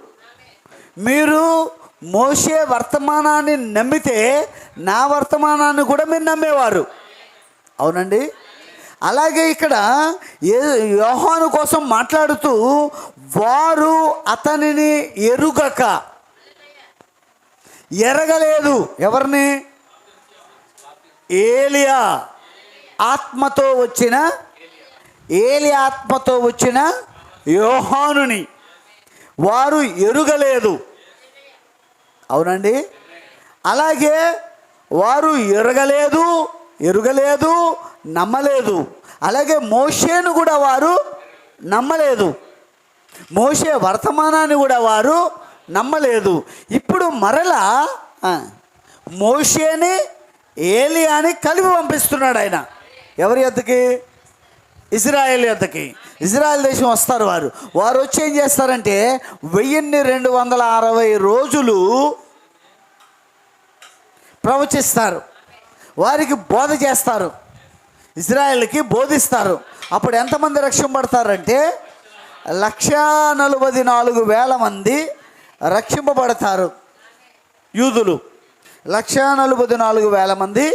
మీరు మోషే వర్తమానాన్ని నమ్మితే నా వర్తమానాన్ని కూడా మీరు నమ్మేవారు. అవునండి. అలాగే ఇక్కడ యోహాను కోసం మాట్లాడుతూ, వారు అతనిని ఎరుగక, ఎరగలేదు. ఎవరిని? ఏలియా ఆత్మతో వచ్చిన యోహానుని వారు ఎరుగలేదు. అవునండి. అలాగే వారు ఎరుగలేదు, నమ్మలేదు. అలాగే మోషేను కూడా వారు నమ్మలేదు. మోషే వర్తమానాన్ని కూడా వారు నమ్మలేదు. ఇప్పుడు మరలా మోషేని, ఏలియాని కలిపి పంపిస్తున్నాడు ఆయన. ఎవరి యొద్దకి? ఇజ్రాయేల్ యొద్దకి. ఇజ్రాయెల్ దేశం వస్తారు వారు వచ్చి ఏం చేస్తారంటే 1260 రోజులు ప్రవచిస్తారు. వారికి బోధ చేస్తారు, ఇజ్రాయెల్కి బోధిస్తారు. అప్పుడు ఎంతమంది రక్షింపబడతారంటే 1,44,000 మంది రక్షింపబడతారు. యూదులు 1,44,000 మంది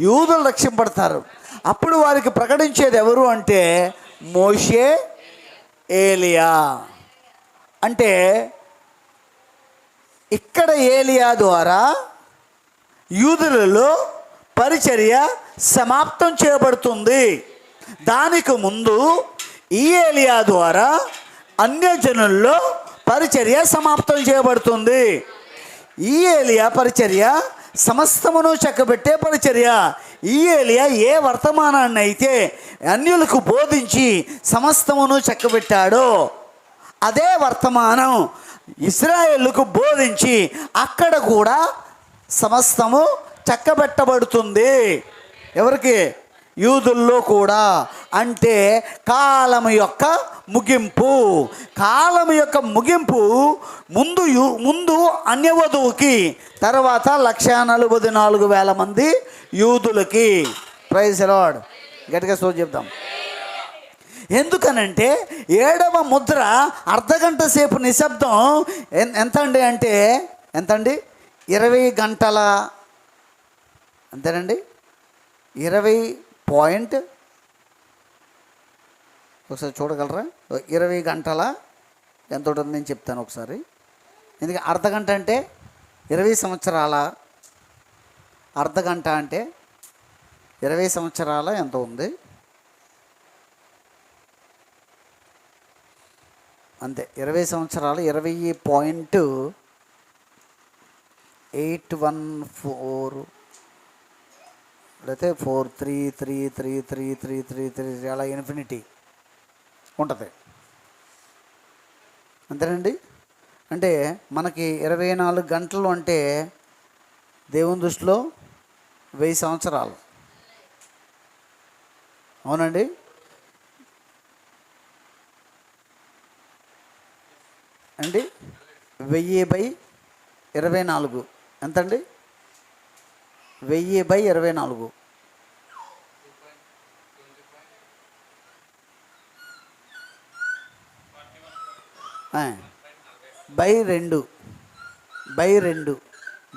యూదులు రక్షింపబడతారు. అప్పుడు వారికి ప్రకటించేది ఎవరు అంటే మోషే, ఏలియా. అంటే ఇక్కడ ఏలియా ద్వారా యూదులలో పరిచర్య సమాప్తం చేయబడుతుంది. దానికి ముందు ఈ ఏలియా ద్వారా అన్యజనుల్లో పరిచర్య సమాప్తం చేయబడుతుంది. ఈ ఏలియా పరిచర్య సమస్తమును చక్కబెట్టే పరిచర్య. ఈ ఏలియా ఏ వర్తమానాన్ని అయితే అన్యులకు బోధించి సమస్తమును చక్కబెట్టాడో అదే వర్తమానం ఇశ్రాయేలుకు బోధించి అక్కడ కూడా సమస్తము చక్కబెట్టబడుతుంది. ఎవరికి? యూదుల్లో కూడా. అంటే కాలం యొక్క ముగింపు ముందు అన్యవధువుకి, తర్వాత 1,44,000 మంది యూదులకి. Praise the Lord. గట్టిగా సో చెప్తాం. ఎందుకనంటే 7వ ముద్ర అర్ధగంట సేపు నిశ్శబ్దం. ఎంతండి అంటే ఎంతండి? 20 గంటల, అంతేనండి. 20 పాయింట్, ఒకసారి చూడగలరా? 20 గంటల ఎంత ఉంటుంది నేను చెప్తాను ఒకసారి. ఎందుకంటే అర్ధగంట అంటే 20 సంవత్సరాల, అర్ధగంట అంటే 20 సంవత్సరాల ఎంత ఉంది అంతే. 20 సంవత్సరాలు 20.814 లేకపోతే 4333333 అలా ఇన్ఫినిటీ ఉంటుంది. అంతేనండి. అంటే మనకి 24 గంటలు అంటే దేవుని దృష్టిలో 1000 సంవత్సరాలు. అవునండి. అండి 1000/24 ఎంతండి? 1000/24 బై 2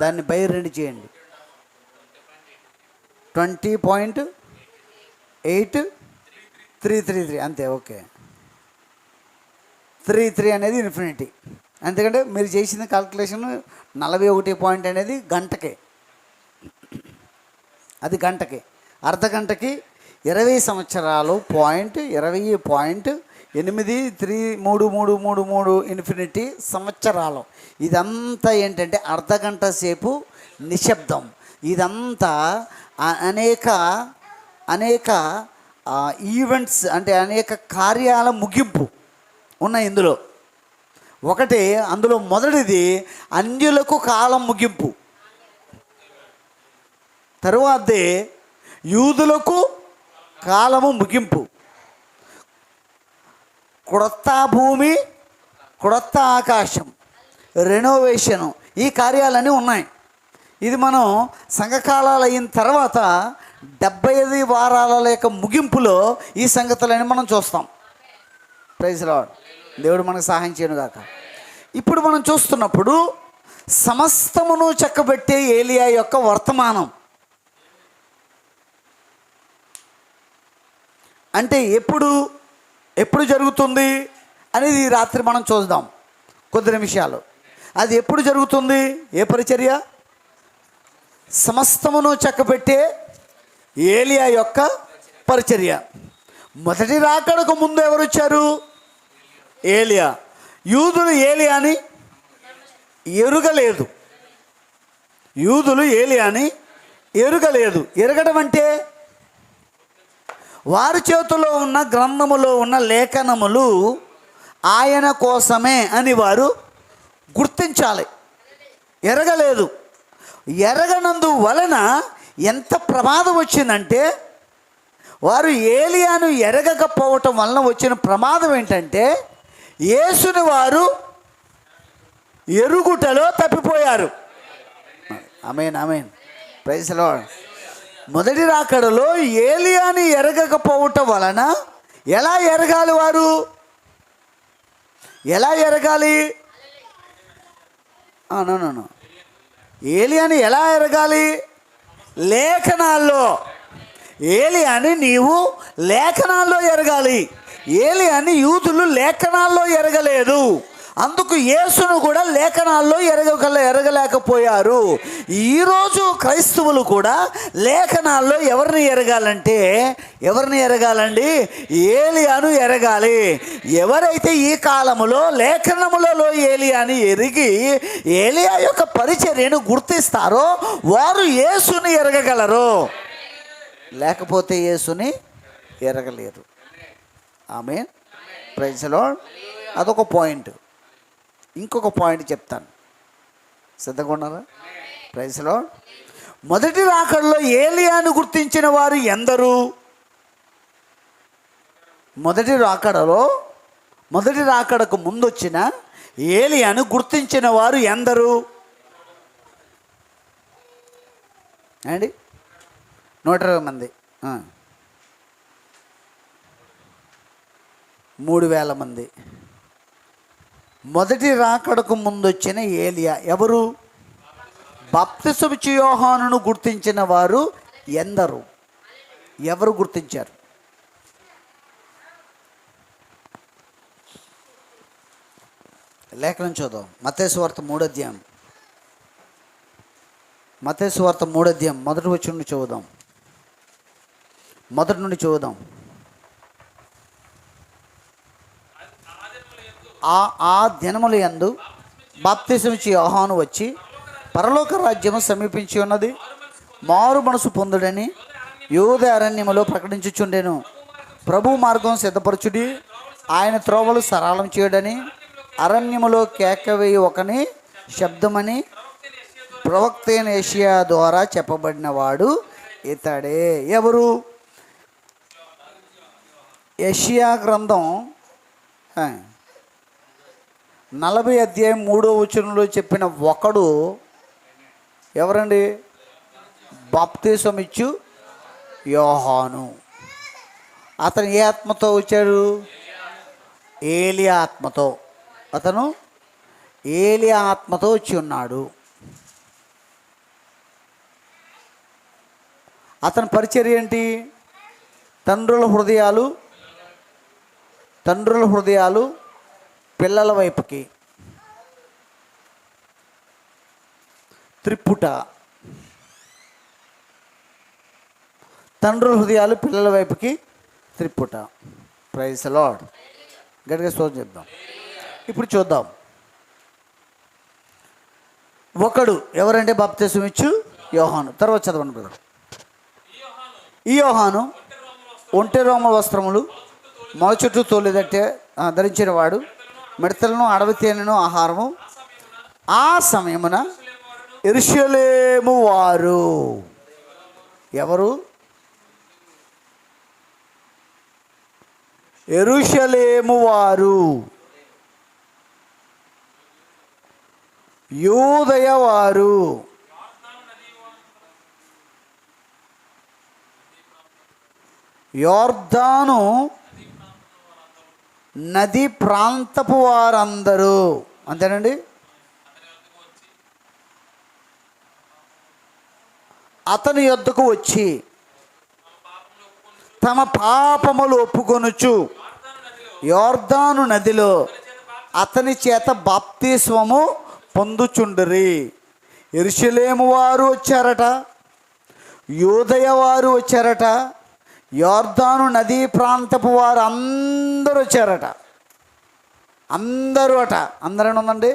దాన్ని బై 2 చేయండి. 20.833 అంతే. ఓకే, 33 అనేది ఇన్ఫినిటీ. ఎందుకంటే మీరు చేసిన కాల్కులేషన్ 41 పాయింట్ అనేది గంటకే, అది గంటకి. అర్ధ గంటకి 20 సంవత్సరాలు పాయింట్ 20.833333 ఇన్ఫినిటీ సంవత్సరాలు. ఇదంతా ఏంటంటే అర్ధ గంట సేపు నిశ్శబ్దం. ఇదంతా అనేక అనేక ఈవెంట్స్ అంటే అనేక కార్యాల ముగింపు ఉన్నాయి ఇందులో. ఒకటి అందులో మొదటిది అన్యులకు కాలం ముగింపు, తరువాతే యూదులకు కాలము ముగింపు, క్రొత్త భూమి క్రొత్త ఆకాశం, రెనోవేషను, ఈ కార్యాలన్నీ ఉన్నాయి. ఇది మనం సంఘకాలాలు అయిన తర్వాత 75 వారాల లేక ముగింపులో ఈ సంగతులని మనం చూస్తాం. Praise Lord. దేవుడు మనకు సహాయం చేయను గాక. ఇప్పుడు మనం చూస్తున్నప్పుడు సమస్తమును చక్కబెట్టే ఏలియా యొక్క వర్తమానం అంటే ఎప్పుడు జరుగుతుంది అనేది ఈ రాత్రి మనం చూద్దాం కొద్ది నిమిషాలు. అది ఎప్పుడు జరుగుతుంది? ఏ పరిచర్య? సమస్తమును చక్కబెట్టే ఏలియా యొక్క పరిచర్య. మొదటి రాకడకు ముందు ఎవరు వచ్చారు? ఏలియా. యూదులు ఏలియాని ఎరుగలేదు. ఎరగడం అంటే వారి చేతిలో ఉన్న గ్రంథములో ఉన్న లేఖనములు ఆయన కోసమే అని వారు గుర్తించాలి. ఎరగలేదు. ఎరగనందు వలన ఎంత ప్రమాదం వచ్చిందంటే, వారు ఏలియాను ఎరగకపోవటం వలన వచ్చిన ప్రమాదం ఏంటంటే యేసుని వారు ఎరుగుటలో తప్పిపోయారు. ఆమేన్. Praise the Lord. మొదటి రాకడలో ఏలియాని ఎరగకపోవటం వలన ఎలా ఎరగాలి? వారు ఎలా ఎరగాలి? ఏలియాని ఎలా ఎరగాలి? లేఖనాల్లో. ఏలియాని నీవు లేఖనాల్లో ఎరగాలి. ఏలియాని యూదులు లేఖనాల్లో ఎరగలేదు. అందుకు యేసును కూడా లేఖనాల్లో ఎరగలేకపోయారు. ఈరోజు క్రైస్తవులు కూడా లేఖనాల్లో ఎవరిని ఎరగాలండి? ఏలియాను ఎరగాలి. ఎవరైతే ఈ కాలములో లేఖనములలో ఏలియాని ఎరిగి ఏలియా యొక్క పరిచర్యను గుర్తిస్తారో వారు యేసుని ఎరగగలరు, లేకపోతే యేసుని ఎరగలేరు. ఆమేన్. Praise the Lord. అదొక పాయింట్. ఇంకొక పాయింట్ చెప్తాను, సిద్ధంగా ఉన్నారా? Praise the Lord. మొదటి రాకడలో ఏలియాను గుర్తించిన వారు ఎందరు? మొదటి రాకడకు ముందొచ్చిన ఏలియాను గుర్తించిన వారు ఎందరు అండి? 120 మంది. 3000 మంది. మొదటి రాకడకు ముందొచ్చిన ఏలియా ఎవరు? బాప్తిసమిచ్చు యోహానును గుర్తించిన వారు ఎందరు? ఎవరు గుర్తించారు? లేఖనం చూద్దాం. మత్తయి సువార్త 3వ అధ్యాయం. మత్తయి సువార్త 3వ అధ్యాయం మొదటి వచనం నుండి చదువుదాం. ఆ దినముల యందు బాప్తిసమిచ్చు యోహాను వచ్చి పరలోక రాజ్యము సమీపించి ఉన్నది, మారు మనసు పొందుడని యూదా అరణ్యములో ప్రకటించుచుండెను. ప్రభు మార్గం సిద్ధపరచుడి, ఆయన త్రోవలు సరళం చేయడని అరణ్యములో కేకవేయి ఒకని శబ్దమని ప్రవక్త అయిన యెషయా ద్వారా చెప్పబడిన వాడు ఇతడే. ఎవరు? యెషయా గ్రంథం 40:3 చెప్పిన ఒకడు ఎవరండి? బాప్తీసం ఇచ్చు యోహాను. అతను ఏ ఆత్మతో వచ్చాడు? ఏలియా ఆత్మతో. అతను ఏలియా ఆత్మతో వచ్చి ఉన్నాడు. అతని పరిచర్య ఏంటి? తండ్రుల హృదయాలు పిల్లల వైపుకి త్రిప్పుట. తండ్రుల హృదయాలు పిల్లల వైపుకి త్రిప్పుట. Praise the Lord. గట్టిగా స్తోత్రం చెప్దాం. ఇప్పుడు చూద్దాం. ఒకడు ఎవరంటే బాప్తిసం ఇచ్చు యోహాను. తర్వాత చదవండి బ్రదర్. ఈ యోహాను ఒంటె రోమ వస్త్రములు మొల చుట్టూ తోలిదట్టే ధరించిన వాడు, మిడతలను అడవి తేనెను ఆహారము. ఆ సమయమున యెరూషలేము వారు ఎవరు? యెరూషలేము వారు, యూదయ వారు, యోర్దాను నది ప్రాంతపు వారందరూ. అంతేనండి. అతని యొద్దకు వచ్చి తమ పాపములు ఒప్పుకొనుచు యోర్దాను నదిలో అతని చేత బాప్తిస్మము పొందుచుండిరి. యెరూషలేము వారు వచ్చారట, యూదయ వారు వచ్చారట, యోర్దాను నదీ ప్రాంతపు వారు అందరూ వచ్చారట. అందరూ అట. అందరూ ఉందండి.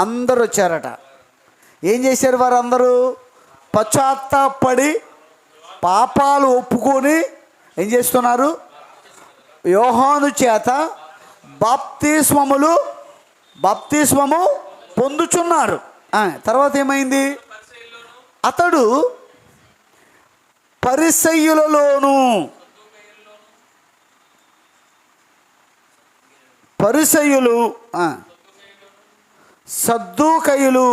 అందరూ వచ్చారట. ఏం చేశారు వారందరూ? పశ్చాత్తాపడి పాపాలు ఒప్పుకొని ఏం చేస్తున్నారు? యోహాను చేత బాప్తిస్మము పొందుచున్నారు. తర్వాత ఏమైంది? అతడు పరిసయ్యులలోను పరిసయ్యులు సద్దూకయ్యులు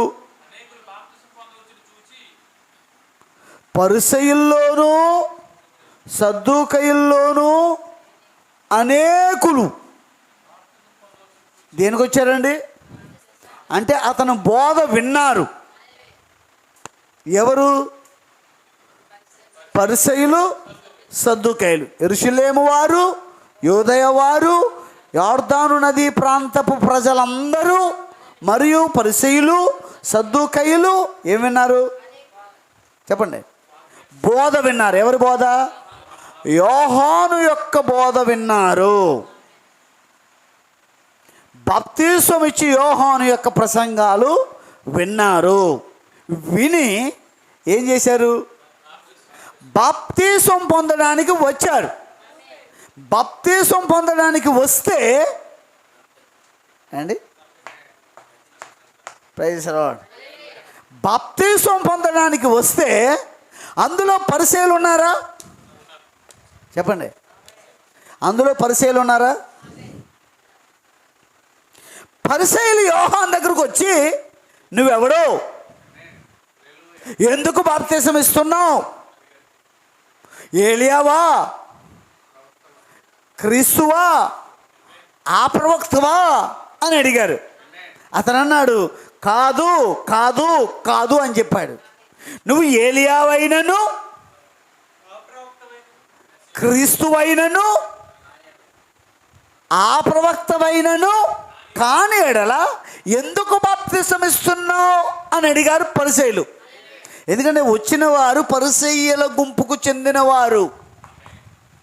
పరిసయ్యుల్లోనూ సద్దూకయ్యుల్లోనూ అనేకులు దేనికి వచ్చారండి? అంటే అతను బోధ విన్నారు. ఎవరు? పరిసయ్యులు, సద్దూకయ్యులు. యెరూషలేము వారు, యూదయ వారు, యోర్దాను నది ప్రాంతపు ప్రజలందరూ మరియు పరిసయ్యులు, సద్దూకయ్యులు ఏం విన్నారు? చెప్పండి. బోధ విన్నారు. ఎవరి బోధ? యోహాను యొక్క బోధ విన్నారు. బాప్తిసం ఇచ్చి యోహాను యొక్క ప్రసంగాలు విన్నారు. విని ఏం చేశారు? బాప్తిసం పొందడానికి వచ్చారు. బాప్తిసం పొందడానికి వస్తే అండి, ప్రైజ్ ది లార్డ్. బాప్తిసం పొందడానికి వస్తే అందులో పరిసయ్యులు ఉన్నారా? చెప్పండి. అందులో పరిసయ్యులు ఉన్నారా? పరిసయ్యులు యోహాను దగ్గరకు వచ్చి, నువ్వెవడో, ఎందుకు బాప్తిసం ఇస్తున్నావు? ఏలియావా, క్రీస్తువా, ఆ ప్రవక్తవా అని అడిగారు. అతను అన్నాడు, కాదు కాదు కాదు అని చెప్పాడు. నువ్వు ఏలియావైనను క్రీస్తువైనను ఆ ప్రవక్తవైనను కాని ఎడల ఎందుకు బాప్తిసం ఇస్తున్నావు అని అడిగారు పరిసయ్యులు. ఎందుకంటే వచ్చిన వారు పరిసయ్యుల గుంపుకు చెందినవారు.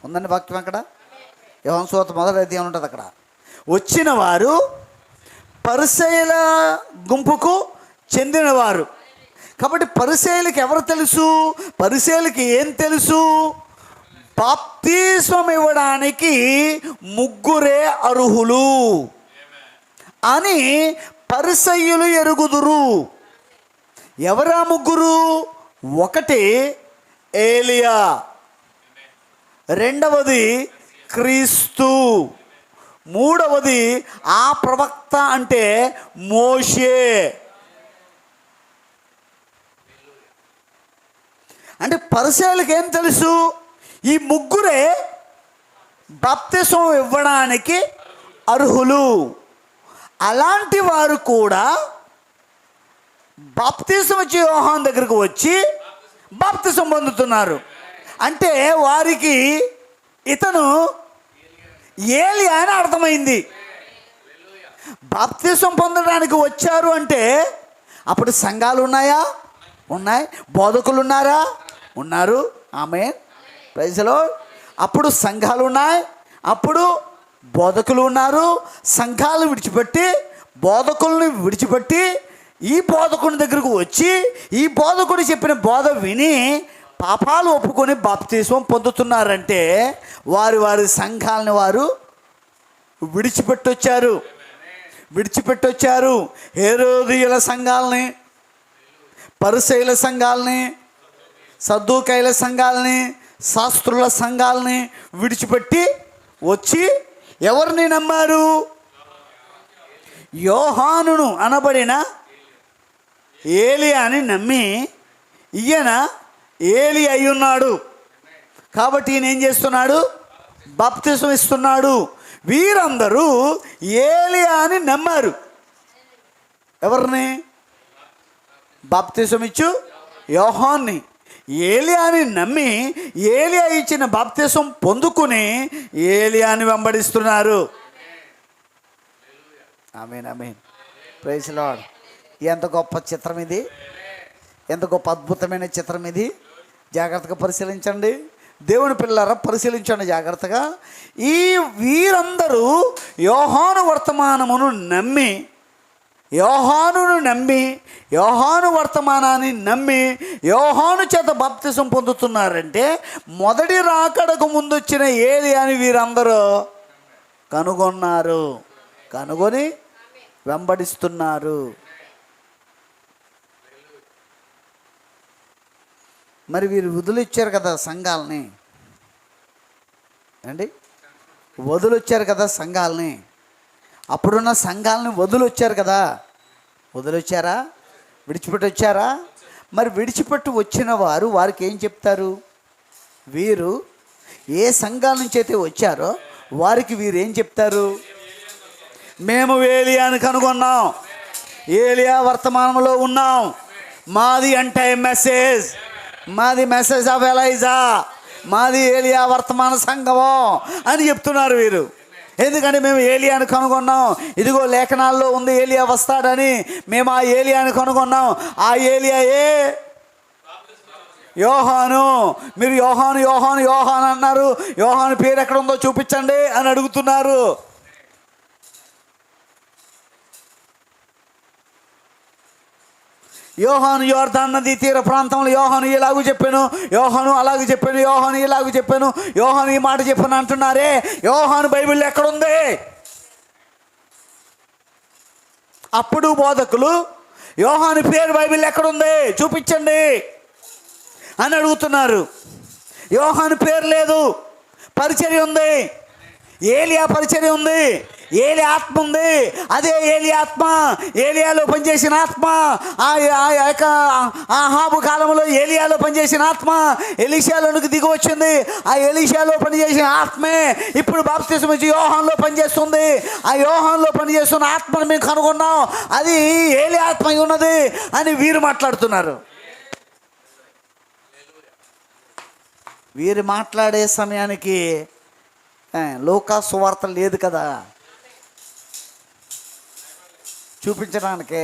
ఉందండి వాక్యం అక్కడ. యోహాను సువార్త 1వ అధ్యాయం ఉంటుంది అక్కడ. వచ్చిన వారు పరిసయ్యుల గుంపుకు చెందినవారు. కాబట్టి పరిసయ్యులకి ఎవరు తెలుసు? పరిసయ్యులకి ఏం తెలుసు? బాప్తిస్మం ఇవ్వడానికి ముగ్గురే అర్హులు అని పరిసయ్యులు ఎరుగుదురు. ఎవరా ముగ్గురు? ఒకటి ఏలియా, రెండవది క్రీస్తు, మూడవది ఆ ప్రవక్త అంటే మోషే. అంటే పరిసయ్యులకు ఏం తెలుసు? ఈ ముగ్గురే బాప్తిసం ఇవ్వడానికి అర్హులు. అలాంటి వారు కూడా బాప్తిసం ఇచ్చే యోహాను దగ్గరకు వచ్చి బాప్తిసం పొందుతున్నారు. అంటే వారికి ఇతను ఏలియా అని అర్థమైంది. బాప్తిసం పొందడానికి వచ్చారు అంటే అప్పుడు సంఘాలు ఉన్నాయా? ఉన్నాయి. బోధకులు ఉన్నారా? ఉన్నారు. ఆమేన్, ప్రైజ్ ది లార్డ్. అప్పుడు సంఘాలు ఉన్నాయి, అప్పుడు బోధకులు ఉన్నారు. సంఘాలు విడిచిపెట్టి బోధకుల్ని విడిచిపెట్టి ఈ బోధకుని దగ్గరకు వచ్చి ఈ బోధకుడు చెప్పిన బోధ విని పాపాలు ఒప్పుకొని బాప్తిసం పొందుతున్నారంటే వారి వారి సంఘాలని వారు విడిచిపెట్టొచ్చారు. హేరోదీయుల సంఘాలని, పరిసయ్యుల సంఘాలని, సద్దూకయ్యుల సంఘాలని, శాస్త్రుల సంఘాలని విడిచిపెట్టి వచ్చి ఎవరిని నమ్మారు? యోహానును అనబడిన ఏలియాని నమ్మి, ఈయన ఏలి అయి ఉన్నాడు కాబట్టి ఈయన ఏం చేస్తున్నాడు? బాప్తిసం ఇస్తున్నాడు. వీరందరూ ఏలియాని నమ్మారు. ఎవరిని? బాప్తిసం ఇచ్చు యోహాన్ని. ఏలియాని నమ్మి ఏలియా ఇచ్చిన బాప్తిసం పొందుకుని ఏలియాని వెంబడిస్తున్నారు. ఆమేన్, ఆమేన్, ప్రైజ్ ది లార్డ్. ఎంత గొప్ప చిత్రం ఇది! ఎంత గొప్ప అద్భుతమైన చిత్రం ఇది! జాగ్రత్తగా పరిశీలించండి దేవుని పిల్లలారా, పరిశీలించండి జాగ్రత్తగా. వీరందరూ యోహాను వర్తమానమును నమ్మి, యోహాను వర్తమానాన్ని నమ్మి యోహాను చేత బాప్తిసం పొందుతున్నారంటే మొదటి రాకడకు ముందు వచ్చిన ఏలియాని వీరందరూ కనుగొని వెంబడిస్తున్నారు. మరి వీరు వదిలిచ్చారు కదా సంఘాలని అండి, వదిలొచ్చారు కదా సంఘాలని. అప్పుడున్న సంఘాలని వదిలొచ్చారు కదా. వదిలొచ్చారా? విడిచిపెట్టి వచ్చారా? మరి విడిచిపెట్టి వచ్చిన వారికి ఏం చెప్తారు? వీరు ఏ సంఘాల నుంచి అయితే వచ్చారో వారికి వీరు ఏం చెప్తారు? మేము ఏలియాని కనుగొన్నాం, ఏలియా వర్తమానంలో ఉన్నాం, మాది అంటే మెసేజ్, మాది మెసేజ్ ఆఫ్ ఎలైజా, మాది ఏలియా వర్తమాన సంఘము అని చెప్తున్నారు వీరు. ఎందుకంటే మేము ఏలియాని కనుగొన్నాం, ఇదిగో లేఖనాల్లో ఉంది ఏలియా వస్తాడని, మేము ఆ ఏలియాని కనుగొన్నాం. ఆ ఏలియాయే యోహాను. మీరు యోహాను అన్నారు, యోహాను పేరు ఎక్కడ ఉందో చూపించండి అని అడుగుతున్నారు. యోహాను యోర్దాను నది తీర ప్రాంతంలో యోహాను ఇలాగూ చెప్పాను, యోహాను అలాగే చెప్పాను, యోహాను ఇలాగూ చెప్పాను, యోహాను ఈ మాట చెప్పాను అంటున్నారే. యోహాను బైబిల్లో ఎక్కడుంది? అప్పుడు బోధకులు యోహాను పేరు బైబిల్లో ఎక్కడుంది చూపించండి అని అడుగుతున్నారు. యోహాను పేరు లేదు, పరిచర్య ఉంది, ఏలియా పరిచర్య ఉంది, ఏలి ఆత్మ ఉంది. అదే ఏలి ఆత్మ, ఏలియాలో పనిచేసిన ఆత్మ, ఆహాబు కాలంలో ఏలియాలో పనిచేసిన ఆత్మ ఎలీషాలోనికి దిగి వచ్చింది. ఆ ఎలీషాలో పనిచేసిన ఆత్మే ఇప్పుడు బాప్తిసం ఇచ్చి యోహానులో పనిచేస్తుంది. ఆ యోహానులో పనిచేస్తున్న ఆత్మను మేము కనుగొన్నాం, అది ఏలి ఆత్మ ఉన్నది అని వీరు మాట్లాడుతున్నారు. వీరు మాట్లాడే సమయానికి లూకా సువార్త లేదు కదా చూపించడానికి,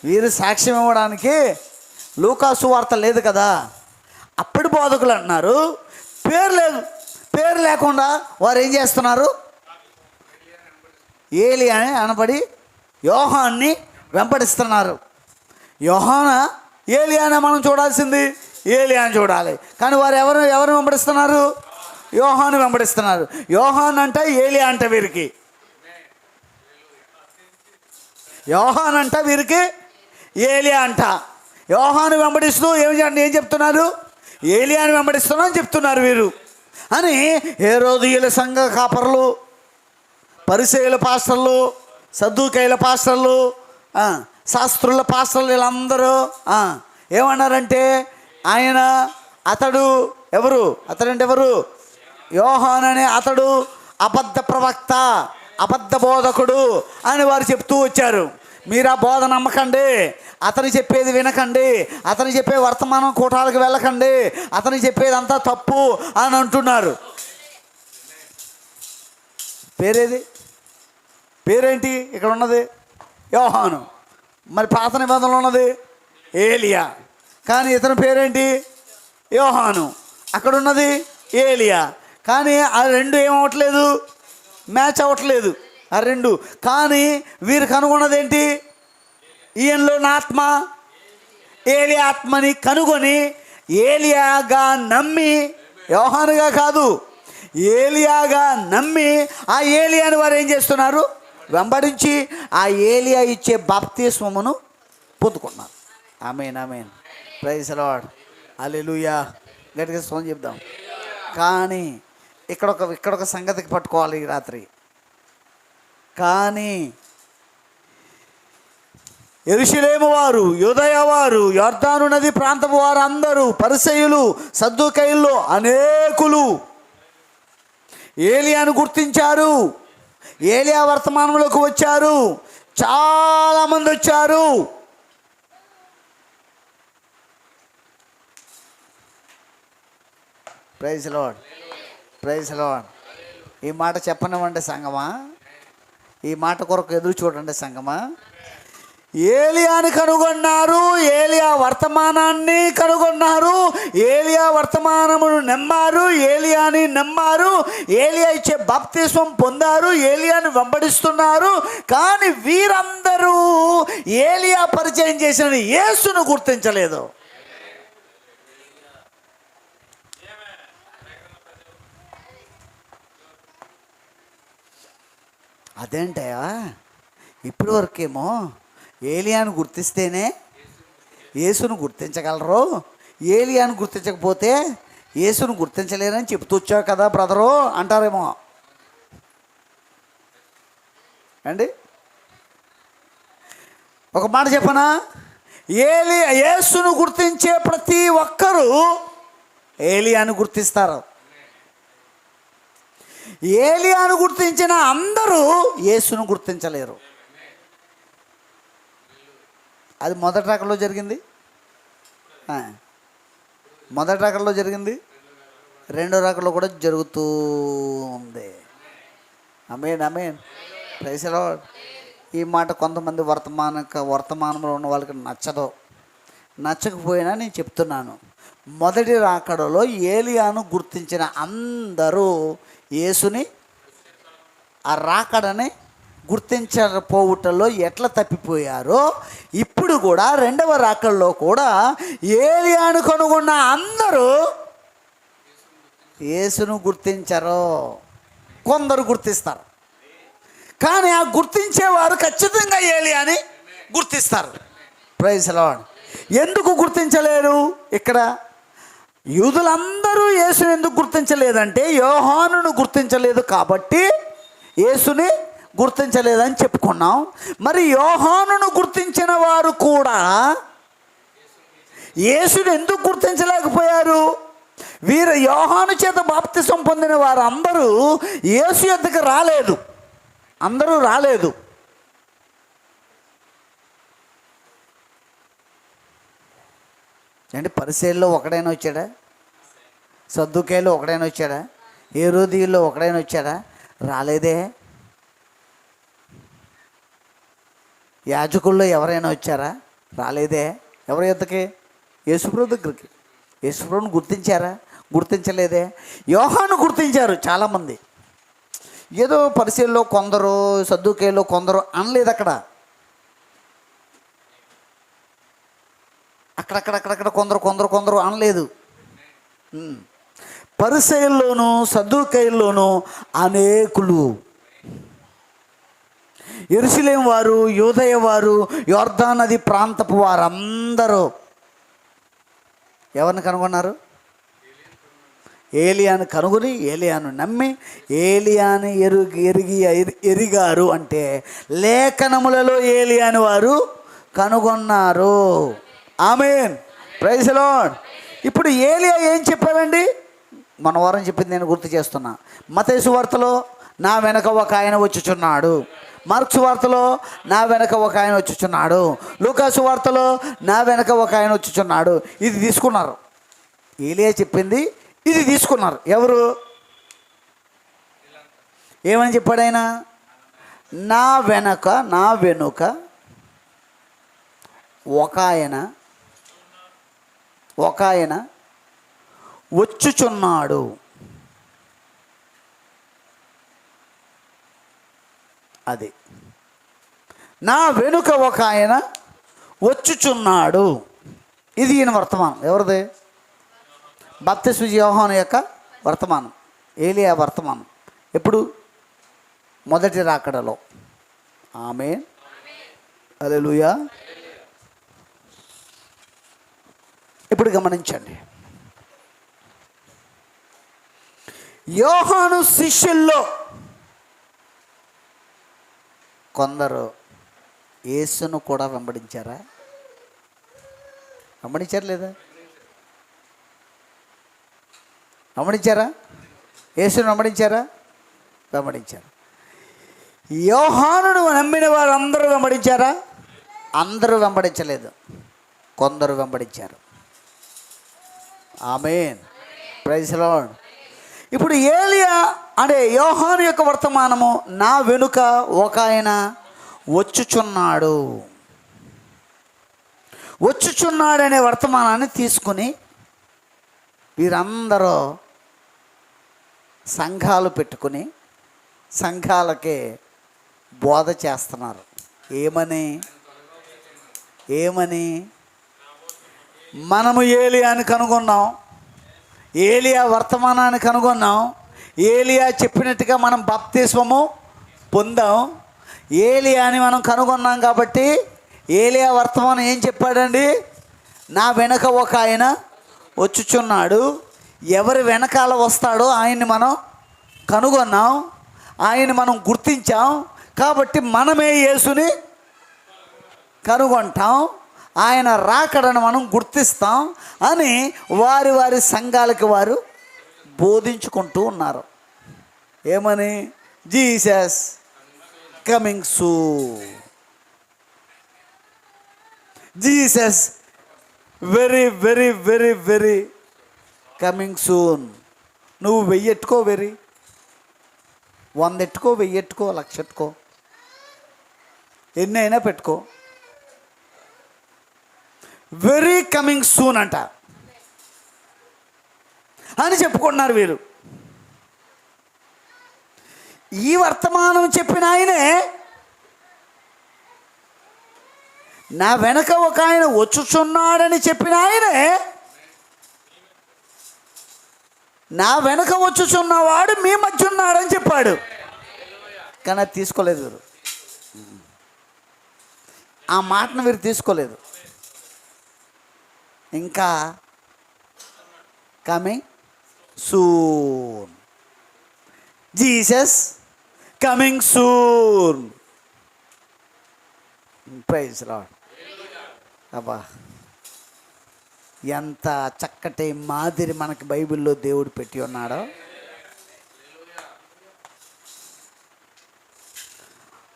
వీరు సాక్ష్యం ఇవ్వడానికి లూకా సువార్త లేదు కదా. అప్పుడు బోధకులు అంటున్నారు పేరు లేదు. పేరు లేకుండా వారు ఏం చేస్తున్నారు? ఏలియా అని అనబడి యోహాన్ని వెంబడిస్తున్నారు. యోహానా ఏలియానే మనం చూడాల్సింది, ఏలియాని చూడాలి. కానీ వారు ఎవరు వెంబడిస్తున్నారు? యోహాను వెంబడిస్తున్నారు. యోహాన్ అంట ఏలియా అంట వీరికి, యోహాన్ అంట వీరికి ఏలియా అంట. యోహాను వెంబడిస్తూ ఏం చెప్తున్నారు? ఏలియాని వెంబడిస్తున్నా అని చెప్తున్నారు వీరు అని హేరోదీయుల సంఘ కాపరులు, పరిసయ్యుల పాస్టర్లు, సద్దూకయ్యుల పాస్టర్లు, శాస్త్రుల పాస్టర్లు వీళ్ళందరూ ఏమన్నారంటే అతడంటే ఎవరు? యోహాను అనే అతడు అబద్ధ ప్రవక్త, అబద్ధ బోధకుడు అని వారు చెప్తూ వచ్చారు. మీరు ఆ బోధ నమ్మకండి, అతను చెప్పేది వినకండి, అతను చెప్పే వర్తమానం కూటాలకు వెళ్ళకండి, అతను చెప్పేది అంతా తప్పు అని అంటున్నారు. పేరేంటి? ఇక్కడ ఉన్నది యోహాను. మరి పాత నిబంధనలు ఉన్నది ఏలియా. కానీ ఇతని పేరేంటి? యోహాను. అక్కడ ఉన్నది ఏలియా. కానీ ఆ రెండు ఏమవట్లేదు, మ్యాచ్ అవ్వట్లేదు ఆ రెండు. కానీ వీరు కనుగొన్నది ఏంటి? ఈయనలో నా ఆత్మ ఏలియా ఆత్మని కనుగొని ఏలియాగా నమ్మి, యోహానుగా కాదు ఏలియాగా నమ్మి ఆ ఏలియాని వారు ఏం చేస్తున్నారు? వెంబడించి ఆ ఏలియా ఇచ్చే బాప్తిస్మమును పొందుకున్నారు. ఆమేన్, ఆమేన్, ప్రైజ్ ది లార్డ్, హల్లెలూయా. గట్టిగా స్తోత్రం చెప్దాం. కానీ ఇక్కడ ఒక సంగతికి పట్టుకోవాలి ఈ రాత్రి. కానీ యెరూషలేము వారు, యూదయ వారు, యొర్దాను నది ప్రాంతపు వారు అందరూ, పరిసయ్యులు, సద్దూకయ్యుల్లో అనేకులు ఏలియాను గుర్తించారు. ఏలియా వర్తమానంలోకి వచ్చారు. చాలామంది వచ్చారు. Praise the Lord, praise the Lord. ఈ మాట చెప్పనివ్వండి సంగమా, ఈ మాట కొరకు ఎదురు చూడండి సంగమా. ఏలియాని కనుగొన్నారు, ఏలియా వర్తమానాన్ని కనుగొన్నారు, ఏలియా వర్తమానమును నమ్మారు, ఏలియాని నమ్మారు, ఏలియా ఇచ్చే బాప్తిస్మం పొందారు, ఏలియాని వెంబడిస్తున్నారు. కానీ వీరందరూ ఏలియా పరిచయం చేసిన యేసును గుర్తించలేదు. అదేంటయా, ఇప్పటి వరకేమో ఏలియాను గుర్తిస్తేనే యేసును గుర్తించగలరు, ఏలియాను గుర్తించకపోతే యేసును గుర్తించలేరని చెప్తూ వచ్చావు కదా బ్రదరు అంటారేమో అండి. ఒక మాట చెప్పనా, యేసును గుర్తించే ప్రతి ఒక్కరూ ఏలియాను గుర్తిస్తారు. ఏలియాను గుర్తించిన అందరూ యేసును గుర్తించలేరు. అది మొదటి రకంలో జరిగింది, మొదటి రకంలో జరిగింది, రెండో రకంలో కూడా జరుగుతూ ఉంది. ఆమేన్, ఆమేన్, ప్రైజ్ ది లార్డ్. ఈ మాట కొంతమంది వర్తమానంలో ఉన్న వాళ్ళకి నచ్చకపోయినా నేను చెప్తున్నాను. మొదటి రాకడలో ఏలియాను గుర్తించిన అందరూ యేసుని ఆ రాకడని గుర్తించకపోవటంలో ఎట్లా తప్పిపోయారో, ఇప్పుడు కూడా రెండవ రాకడలో కూడా ఏలియాను కనుగొన్న అందరూ యేసును గుర్తించరు. కొందరు గుర్తిస్తారు, కానీ ఆ గుర్తించేవారు ఖచ్చితంగా ఏలియాని గుర్తిస్తారు. Praise the Lord. ఎందుకు గుర్తించలేరు? ఇక్కడ యూదులందరూ యేసుని ఎందుకు గుర్తించలేదంటే యోహానును గుర్తించలేదు కాబట్టి యేసుని గుర్తించలేదని చెప్పుకున్నాం. మరి యోహానును గుర్తించిన వారు కూడా యేసుని ఎందుకు గుర్తించలేకపోయారు? వీరు యోహాను చేత బాప్తిసం పొందిన వారు అందరూ యేసు యొద్దకు రాలేదు, అందరూ రాలేదు. అంటే పరిసయ్యుల్లో ఒకడైనా వచ్చాడా? సద్దూకయ్యుల్లో ఒకడైనా వచ్చాడా? హేరోదీయుల్లో ఒకడైనా వచ్చాడా? రాలేదే. యాజకుల్లో ఎవరైనా వచ్చారా? రాలేదే. ఎవరి యొద్దకి? యేసుప్రభు దగ్గరికి. యేసుప్రభుని గుర్తించారా? గుర్తించలేదే. యోహాను గుర్తించారు చాలామంది. ఏదో పరిసయ్యుల్లో కొందరు, సద్దూకయ్యుల్లో కొందరు అనలేదు. అక్కడక్కడ కొందరు అనలేదు. పరిసయ్యుల్లోనూ సద్దూకయ్యుల్లోనూ అనేకులు, యెరూషలేము వారు, యూదయ వారు, యొర్దాను నది ప్రాంతపు వారందరూ ఎవరిని కనుగొన్నారు? ఏలియాను కనుగొని ఏలియాను నమ్మి ఏలియాను ఎరిగారు అంటే లేఖనములలో ఏలియాను వారు కనుగొన్నారు. ఆమేన్, ప్రైజ్ ది లార్డ్. ఇప్పుడు ఏలియా ఏం చెప్పారండి? మన వారం చెప్పింది నేను గుర్తు చేస్తున్నా. మత్తయి సువార్తలో నా వెనక ఒక ఆయన వచ్చుచున్నాడు, మార్క్స్ వార్తలో నా వెనక ఒక ఆయన వచ్చుచున్నాడు, లూకా సువార్తలో నా వెనక ఒక ఆయన వచ్చుచున్నాడు. ఇది తీసుకున్నారు, ఏలియా చెప్పింది ఇది తీసుకున్నారు. ఎవరు? ఏమని చెప్పాడు ఆయన? నా వెనుక ఒక ఆయన వచ్చుచున్నాడు. అది నా వెనుక ఒక ఆయన వచ్చుచున్నాడు. ఇది ఈయన వర్తమానం. ఎవరిది? బాప్తిస్మ యోహాను యొక్క వర్తమానం, ఏలియా వర్తమానం. ఎప్పుడు? మొదటి రాకడలో. ఆమేన్, హల్లెలూయా. ఇప్పుడు గమనించండి, యోహాను శిష్యుల్లో కొందరు యేసును కూడా వెంబడించారా? వెంబడించారు లేదా? వెంబడించారా? యేసును వెంబడించారా? వెంబడించారు. యోహానును నమ్మిన వారు అందరూ వెంబడించారా? అందరూ వెంబడించలేదు, కొందరు వెంబడించారు. ఆమేన్, ప్రైజ్ ది లార్డ్. ఇప్పుడు ఏలియా అంటే యోహాను యొక్క వర్తమానము, నా వెనుక ఒక ఆయన వచ్చుచున్నాడనే వర్తమానాన్ని తీసుకుని వీరందరూ సంఘాలు పెట్టుకుని సంఘాలకే బోధ చేస్తున్నారు. ఏమని? మనము ఏలియాని కనుగొన్నాం, ఏలియా వర్తమానాన్ని కనుగొన్నాం, ఏలియా చెప్పినట్టుగా మనం బాప్తిస్మము పొందాం. ఏలియాని మనం కనుగొన్నాం కాబట్టి ఏలియా వర్తమానం ఏం చెప్పాడండి? నా వెనక ఒక ఆయన వచ్చుచున్నాడు. ఎవరి వెనకాల వస్తాడో ఆయన్ని మనం కనుగొన్నాం, ఆయన్ని మనం గుర్తించాం. కాబట్టి మనమే యేసుని కనుగొంటాం, ఆయన రాకడను మనం గుర్తిస్తాం అని వారి వారి సంఘాలకి వారు బోధించుకుంటూ ఉన్నారు. ఏమని? Jesus coming soon, Jesus very very very very coming soon. నువ్వు 1000 ఎట్టుకో, 100 ఎట్టుకో, 1000 ఎట్టుకో, 1,00,000 ఎట్టుకో, ఎన్ని అయినా పెట్టుకో, వెరీ కమింగ్ సూన్ అంట అని చెప్పుకుంటున్నారు వీరు. ఈ వర్తమానం చెప్పిన ఆయనే నా వెనక ఒక ఆయన వచ్చుచున్నాడని చెప్పిన ఆయనే నా వెనక వచ్చుచున్నవాడు మీ మధ్య ఉన్నాడని చెప్పాడు. కానీ అది తీసుకోలేదు వీరు, ఆ మాటను వీరు తీసుకోలేదు. ఇంకా coming soon, Jesus coming soon, praise the Lord. అబ్బా, ఎంత చక్కటి మాదిరి మనకి బైబిల్లో దేవుడు పెట్టి ఉన్నాడో.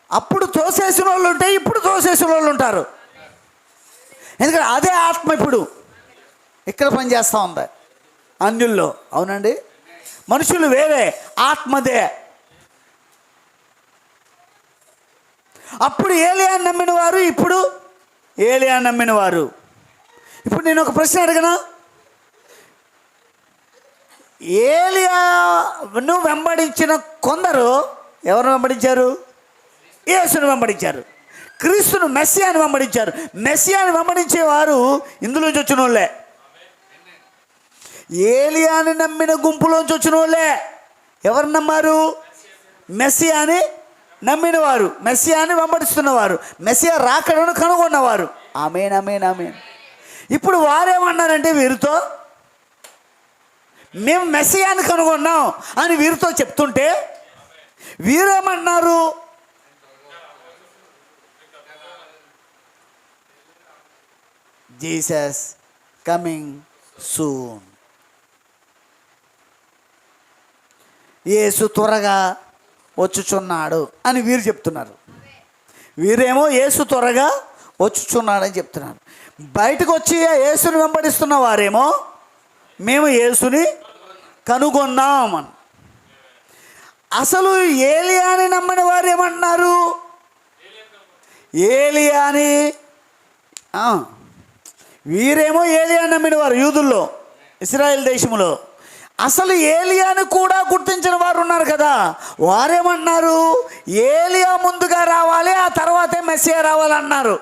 అప్పుడు తోసేసిన వాళ్ళు ఉంటే ఇప్పుడు తోసేసిన వాళ్ళు ఉంటారు. ఎందుకంటే అదే ఆత్మ ఇప్పుడు ఇక్కడ పనిచేస్తూ ఉంది అన్యుల్లో. అవునండి, మనుషులు వేరే, ఆత్మదే. అప్పుడు ఏలియాని నమ్మిన వారు, ఇప్పుడు ఏలియాని నమ్మిన వారు. ఇప్పుడు నేను ఒక ప్రశ్న అడగనా? ఏలియాను వెంబడించిన కొందరు ఎవరు వెంబడించారు? యేసును వెంబడించారు, క్రీస్తును మెస్సియాను వెంబడించారు. మెస్సియాను వెంబడించేవారు ఇందులోంచి వచ్చిన వాళ్ళే, ఏలియాని నమ్మిన గుంపులోంచి వచ్చిన వాళ్ళే. ఎవరు నమ్మారు? మెస్సియాని నమ్మిన వారు, మెస్సియాని వెంబడిస్తున్నవారు, మెస్సియా రాకడను కనుగొన్నవారు. ఆమేన్, ఆమేన్, ఆమేన్. ఇప్పుడు వారేమన్నారంటే వీరితో, మేము మెస్సియాని కనుగొన్నాం అని వీరితో చెప్తుంటే వీరేమన్నారు? Jesus coming soon. యేసు త్వరగా వచ్చుచున్నాడు అని వీరు చెప్తున్నారు. వీరేమో యేసు త్వరగా వచ్చుచున్నాడని చెప్తున్నారు. బయటకు వచ్చి యేసుని వెంబడిస్తున్న వారేమో మేము యేసుని కనుగొన్నామని. అసలు ఏలియాని నమ్మని వారు ఏమంటున్నారు? ఏలియాని వీరేమో ఏలియాని నమ్మిన వారు యూదుల్లో, ఇశ్రాయేల్ దేశంలో. అసలు ఏలియాని కూడా గుర్తించిన వారు ఉన్నారు కదా, వారేమన్నారు? ఏలియా ముందుగా రావాలి, ఆ తర్వాతే మెస్సియా రావాలన్నారు.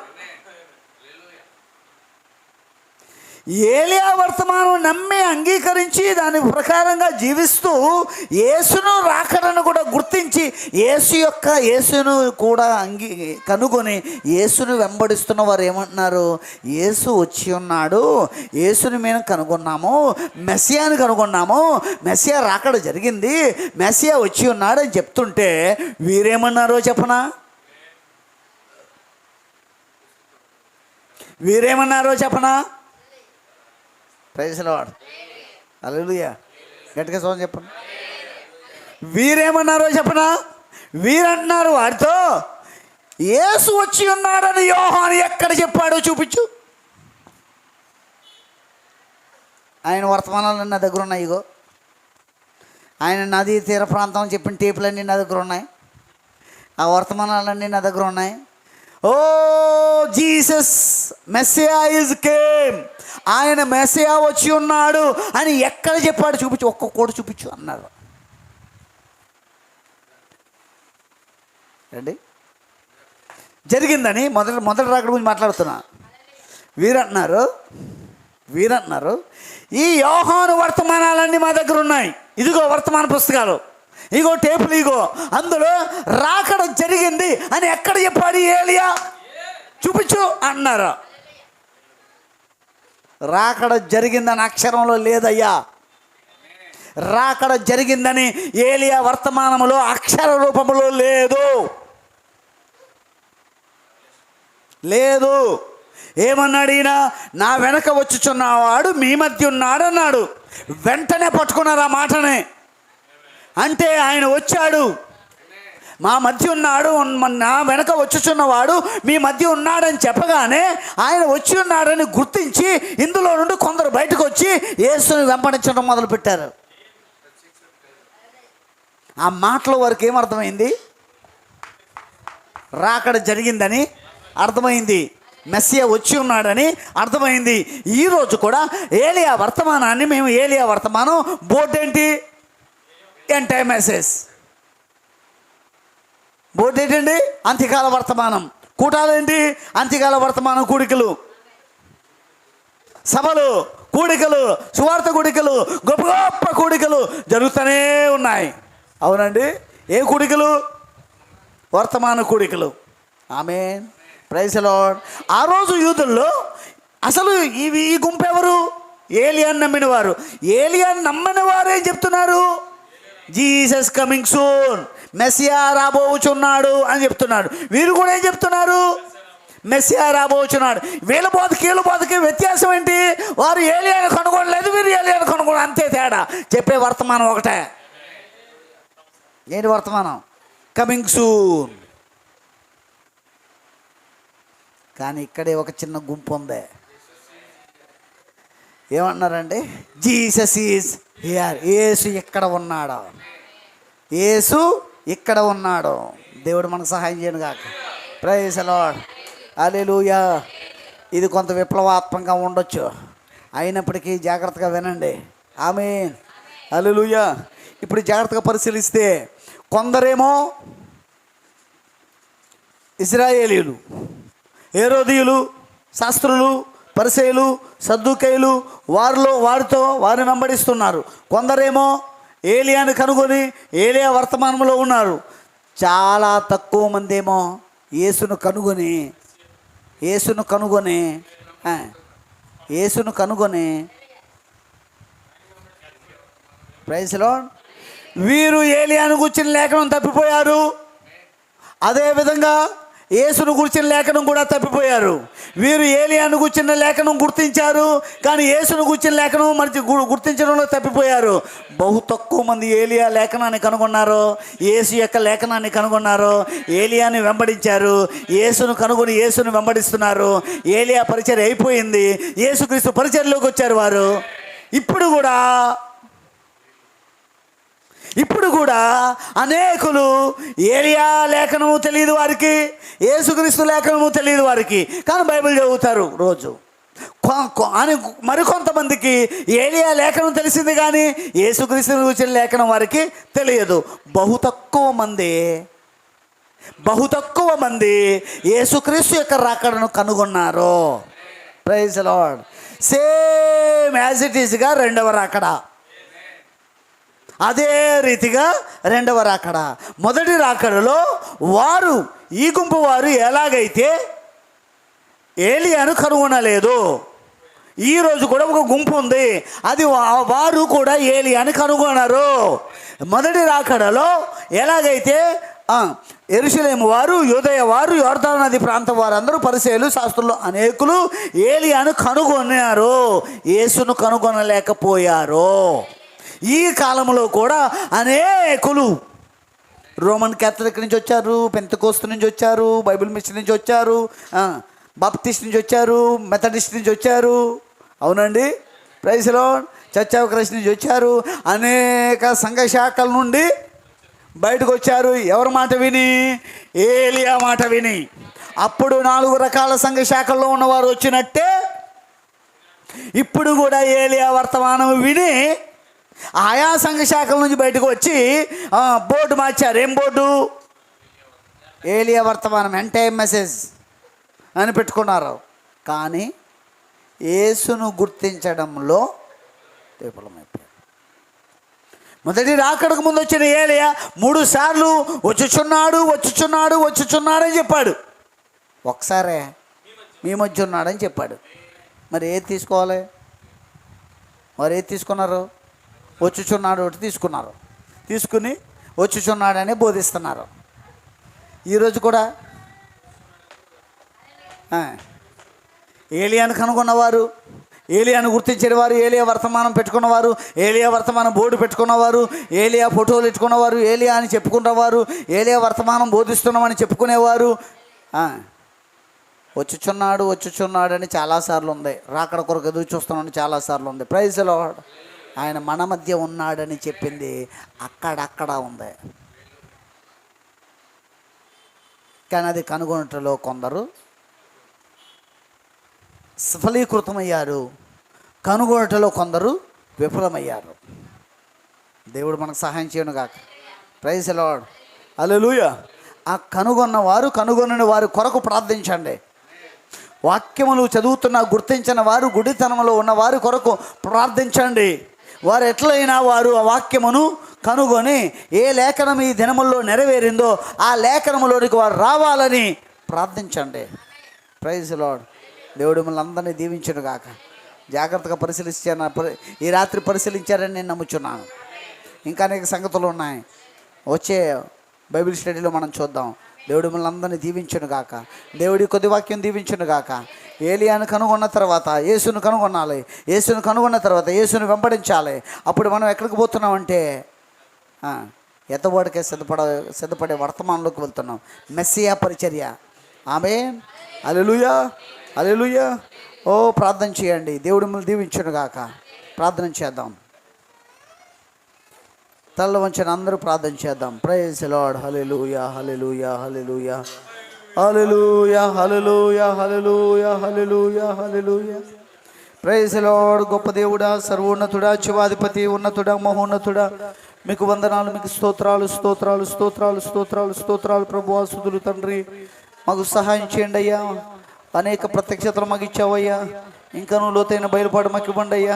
ఏలియా వర్తమానం నమ్మి అంగీకరించి దాని ప్రకారంగా జీవిస్తూ యేసును రాకడను కూడా గుర్తించి యేసును కూడా కనుగొని యేసును వెంబడిస్తున్న వారు ఏమంటున్నారు? యేసు వచ్చి ఉన్నాడు, యేసుని మేము కనుగొన్నాము, మెస్సియాని కనుగొన్నాము, మెస్సియా రాకడ జరిగింది, మెస్సియా వచ్చి ఉన్నాడు అని చెప్తుంటే వీరేమన్నారో చెప్పనా? వీరేమన్నారో చెప్పనా? ప్రైజ్ లార్డ్, హల్లెలూయా. గట్టిగా సౌండ్ చెప్పండి. వీరేమన్నారో చెప్పనా? వీరంటున్నారు వారితో, యేసు వచ్చి ఉన్నాడని యోహాను ఎక్కడ చెప్పాడో చూపించు. ఆయన వర్తమానాలు నా దగ్గర ఉన్నాయి. ఇగో ఆయన నదీ తీర ప్రాంతం చెప్పిన టేపులన్నీ నా దగ్గర ఉన్నాయి, ఆ వర్తమానాలన్నీ నా దగ్గర ఉన్నాయి. ఓ జీసస్ మెస్సియా ఈజ్ కేమ్, ఆయన మెస్సియా వచ్చి ఉన్నాడు అని ఎక్కడ చెప్పాడు చూపించు, ఒక్క కోట చూపించు అన్నారు. రండి, జరిగిందని మొదటి రాకడ గురించి మాట్లాడుతున్నా. వీరంటున్నారు ఈ యోహాను వర్తమానాలన్నీ మా దగ్గర ఉన్నాయి, ఇదిగో వర్తమాన పుస్తకాలు, ఇగో టేపులు, ఇగో అందులో రాకడ జరిగింది అని ఎక్కడ చెప్పాడు ఏలియా, చూపించు అన్నారు. రాకడ జరిగిందని అక్షరంలో లేదయ్యా. రాకడ జరిగిందని ఏలియా వర్తమానములో అక్షర రూపములో లేదు. ఏమన్నాడు ఈయన? నా వెనక వచ్చుచున్నవాడు మీ మధ్య ఉన్నాడు అన్నాడు. వెంటనే పట్టుకున్నారు ఆ మాటనే. అంటే ఆయన వచ్చాడు, మా మధ్య ఉన్నాడు, నా వెనక వచ్చుచున్నవాడు మీ మధ్య ఉన్నాడని చెప్పగానే ఆయన వచ్చి ఉన్నాడని గుర్తించి ఇందులో నుండి కొందరు బయటకు వచ్చి యేసుని వెంబడించడం మొదలుపెట్టారు. ఆ మాటలో వారికి ఏమర్థమైంది? రాకడ జరిగిందని అర్థమైంది, మెస్సియా వచ్చి ఉన్నాడని అర్థమైంది. ఈరోజు కూడా ఏలియా వర్తమానాన్ని మేము ఏలియా వర్తమానం, బోర్డు ఏంటి? End time message. బోర్డు ఏంటండి? అంత్యకాల వర్తమానం. కూటాలు ఏంటి? అంత్యకాల వర్తమానం కూడికలు, సభలు, కూడికలు, సువార్త కూడికలు, గొప్ప గొప్ప కూడికలు జరుగుతూనే ఉన్నాయి. అవునండి. ఏ కూడికలు? వర్తమాన కూడికలు. ఆమేన్, ప్రైజ్ ది లార్డ్. ఆ రోజు యూదుల్లో అసలు ఈ గుంపు ఎవరు? ఏలియాని నమ్మిన వారు. ఏలియాని నమ్మని వారు ఏం చెప్తున్నారు? జీసస్ కమింగ్ సూన్, మెస్సియా రాబోచున్నాడు అని చెప్తున్నాడు. వీరు కూడా ఏం చెప్తున్నారు? మెస్సియా రాబోచున్నాడు. వీళ్ళ బోధకి వ్యత్యాసం ఏంటి? వారు ఏలియాని కనుగొనలేదు, వీరు ఏలియాని కనుగొన, అంతే తేడా. చెప్పే వర్తమానం ఒకటే. ఏంటి వర్తమానం? Coming soon. కానీ ఇక్కడే ఒక చిన్న గుంపు ఉంది. ఏమన్నారండి? జీసస్ ఈజ్ హియర్, యేసు ఇక్కడ ఉన్నాడు, యేసు ఇక్కడ ఉన్నాడు. దేవుడు మనకు సహాయం చేయను గాక. ప్రైజ్ ది లార్డ్, హల్లెలూయా. ఇది కొంత విప్లవాత్మకంగా ఉండొచ్చు, అయినప్పటికీ జాగ్రత్తగా వినండి. ఆమేన్, హల్లెలూయా. ఇప్పుడు జాగ్రత్తగా పరిశీలిస్తే కొందరేమో ఇశ్రాయేలీయులు, హేరోదీయులు, శాస్త్రులు, పరిసయ్యులు, సద్దూకయ్యులు, వారిని వెంబడిస్తున్నారు. కొందరేమో ఏలియాని కనుగొని ఏలియా వర్తమానంలో ఉన్నారు. చాలా తక్కువ మంది ఏమో యేసును కనుగొని ప్రైజ్ లార్డ్. వీరు ఏలియాను గుర్చిన లేఖనం తప్పిపోయారు. అదేవిధంగా యేసును గుర్చిన లేఖనం కూడా తప్పిపోయారు. వీరు ఏలియాను గుర్చిన లేఖనం గుర్తించారు, కానీ యేసును గుర్చిన లేఖనం మరి గుర్తించడంలో తప్పిపోయారు. బహు తక్కువ మంది ఏలియా లేఖనాన్ని కనుగొన్నారు, యేసు యొక్క లేఖనాన్ని కనుగొన్నారు, ఏలియాని వెంబడించారు. యేసును కనుగొని యేసును వెంబడిస్తున్నారు. ఏలియా పరిచర్య అయిపోయింది, యేసుక్రీస్తు పరిచర్యలోకి వచ్చారు వారు. ఇప్పుడు కూడా అనేకులు ఏలియా లేఖనము తెలియదు వారికి, యేసుక్రీస్తు లేఖనము తెలియదు వారికి, కానీ బైబిల్ చదువుతారు రోజు. అని మరికొంతమందికి ఏలియా లేఖనం తెలిసింది, కానీ యేసుక్రీస్తు గురించిన లేఖనం వారికి తెలియదు. బహు తక్కువ మంది యేసుక్రీస్తు యొక్క రాకడను కనుగొన్నారు. Praise Lord. Same as it ఈస్గా రెండవ రాకడ, అదే రీతిగా రెండవ రాకడ. మొదటి రాకడలో వారు, ఈ గుంపు వారు ఎలాగైతే ఏలియాను కనుగొనలేదు, ఈరోజు కూడా ఒక గుంపు ఉంది, అది వారు కూడా ఏలియాను కనుగొన్నారు. మొదటి రాకడలో ఎలాగైతే యెరూషలేము వారు, యూదయ వారు, యోర్దాను నది ప్రాంతం వారందరూ, పరిసయ్యులు, శాస్త్రులు అనేకులు ఏలియాను కనుగొన్నారు, యేసును కనుగొనలేకపోయారు. ఈ కాలంలో కూడా అనేకులు రోమన్ క్యాథలిక్ నుంచి వచ్చారు, పెంతెకోస్తు నుంచి వచ్చారు, బైబిల్ మిషన్ నుంచి వచ్చారు, బాప్టిస్ట్ నుంచి వచ్చారు, మెథడిస్ట్ నుంచి వచ్చారు. అవునండి, praise Lord. Church of Christ నుంచి వచ్చారు. అనేక సంఘ శాఖల నుండి బయటకు వచ్చారు. ఎవరి మాట విని? ఏలియా మాట విని. అప్పుడు 4 రకాల సంఘ శాఖల్లో ఉన్నవారు వచ్చినట్టే ఇప్పుడు కూడా ఏలియా వర్తమానం విని ఆయా సంఘ శాఖల నుంచి బయటకు వచ్చి బోర్డు మార్చారు. ఏం బోర్డు? ఏలియా వర్తమానం, ఎంటైమ్ మెసేజ్ అని పెట్టుకున్నారు. కానీ యేసును గుర్తించడంలో విఫలమైపోయారు. మొదటి రాకడకు ముందు వచ్చిన ఏలియా 3 సార్లు వచ్చుచున్నాడని చెప్పాడు. ఒకసారే మీ మధ్య ఉన్నాడని చెప్పాడు. మరి ఏది తీసుకోవాలి? మరి ఏది తీసుకున్నారు? వచ్చుచున్నాడు ఒకటి తీసుకున్నారు. తీసుకుని వచ్చుచున్నాడని బోధిస్తున్నారు. ఈరోజు కూడా ఏలియాను కనుగొన్నవారు, ఏలియాను గుర్తించిన వారు, ఏలియా వర్తమానం పెట్టుకున్నవారు, ఏలియా వర్తమానం బోర్డు పెట్టుకున్నవారు, ఏలియా ఫోటోలు పెట్టుకున్నవారు, ఏలియా అని చెప్పుకున్నవారు, ఏలియా వర్తమానం బోధిస్తున్నామని చెప్పుకునేవారు. వచ్చుచున్నాడు అని చాలాసార్లు ఉంది. రాకడ కొరకు ఎదురు చూస్తున్నామని చాలాసార్లు ఉంది. Praise Lord. ఆయన మన మధ్య ఉన్నాడని చెప్పింది అక్కడక్కడ ఉంది, కానీ అది కనుగొనటంలో కొందరు సఫలీకృతమయ్యారు, కనుగొనటంలో కొందరు విఫలమయ్యారు. దేవుడు మనకు సహాయం చేయను గాక. Praise Lord. హల్లెలూయా. ఆ కనుగొనని వారి కొరకు ప్రార్థించండి. వాక్యములు చదువుతున్న గుర్తించిన వారు, గుడితనంలో ఉన్న వారి కొరకు ప్రార్థించండి. వారు ఎట్లయినా వారు ఆ వాక్యమును కనుగొని ఏ లేఖనం ఈ దినముల్లో నెరవేరిందో ఆ లేఖనములోనికి వారు రావాలని ప్రార్థించండి. Praise Lord. దేవుడు మిమ్మల్ని అందరినీ దీవించును గాక. జాగ్రత్తగా ఈ రాత్రి పరిశీలించారని నేను నమ్ముచున్నాను. ఇంకా అనేక సంగతులు ఉన్నాయి, వచ్చే బైబిల్ స్టడీలో మనం చూద్దాం. దేవుడు మిమ్మల్ని అందరినీ దీవించును గాక. దేవుడి కొద్ది వాక్యం దీవించును గాక. ఏలియాను కనుగొన్న తర్వాత యేసును కనుగొనాలి. యేసును కనుగొన్న తర్వాత యేసును వెంబడించాలి. అప్పుడు మనం ఎక్కడికి పోతున్నామంటే ఎత్తబోడికే సిద్ధపడే వర్తమానంలోకి వెళ్తున్నాం. మెస్సియా పరిచర్య. ఆమేన్. హల్లెలూయా, హల్లెలూయా. ఓ ప్రార్థన చేయండి. దేవుడు మిమ్మల్ని దీవించును గాక. ప్రార్థన చేద్దాం. తల్ల వంచని అందరూ ప్రార్థన చేద్దాం. Praise Lord. Hallelujah, hallelujah, hallelujah, hallelujah, hallelujah, hallelujah, hallelujah, hallelujah. Praise Lord. గొప్ప దేవుడా, సర్వోన్నతుడా, శివాధిపతి, ఉన్నతుడా, మహోన్నతుడా, మీకు వందనాలు, మీకు స్తోత్రాలు, స్తోత్రాలు, స్తోత్రాలు, స్తోత్రాలు, స్తోత్రాలు. ప్రభువా, స్తుతులు తండ్రి. మాకు సహాయం చేయండి అయ్యా. అనేక ప్రత్యక్షతలు మాకు ఇచ్చావయ్యా. ఇంకా నువ్వు లోతైన బయలుపాటు మాకు ఇవ్వండి అయ్యా.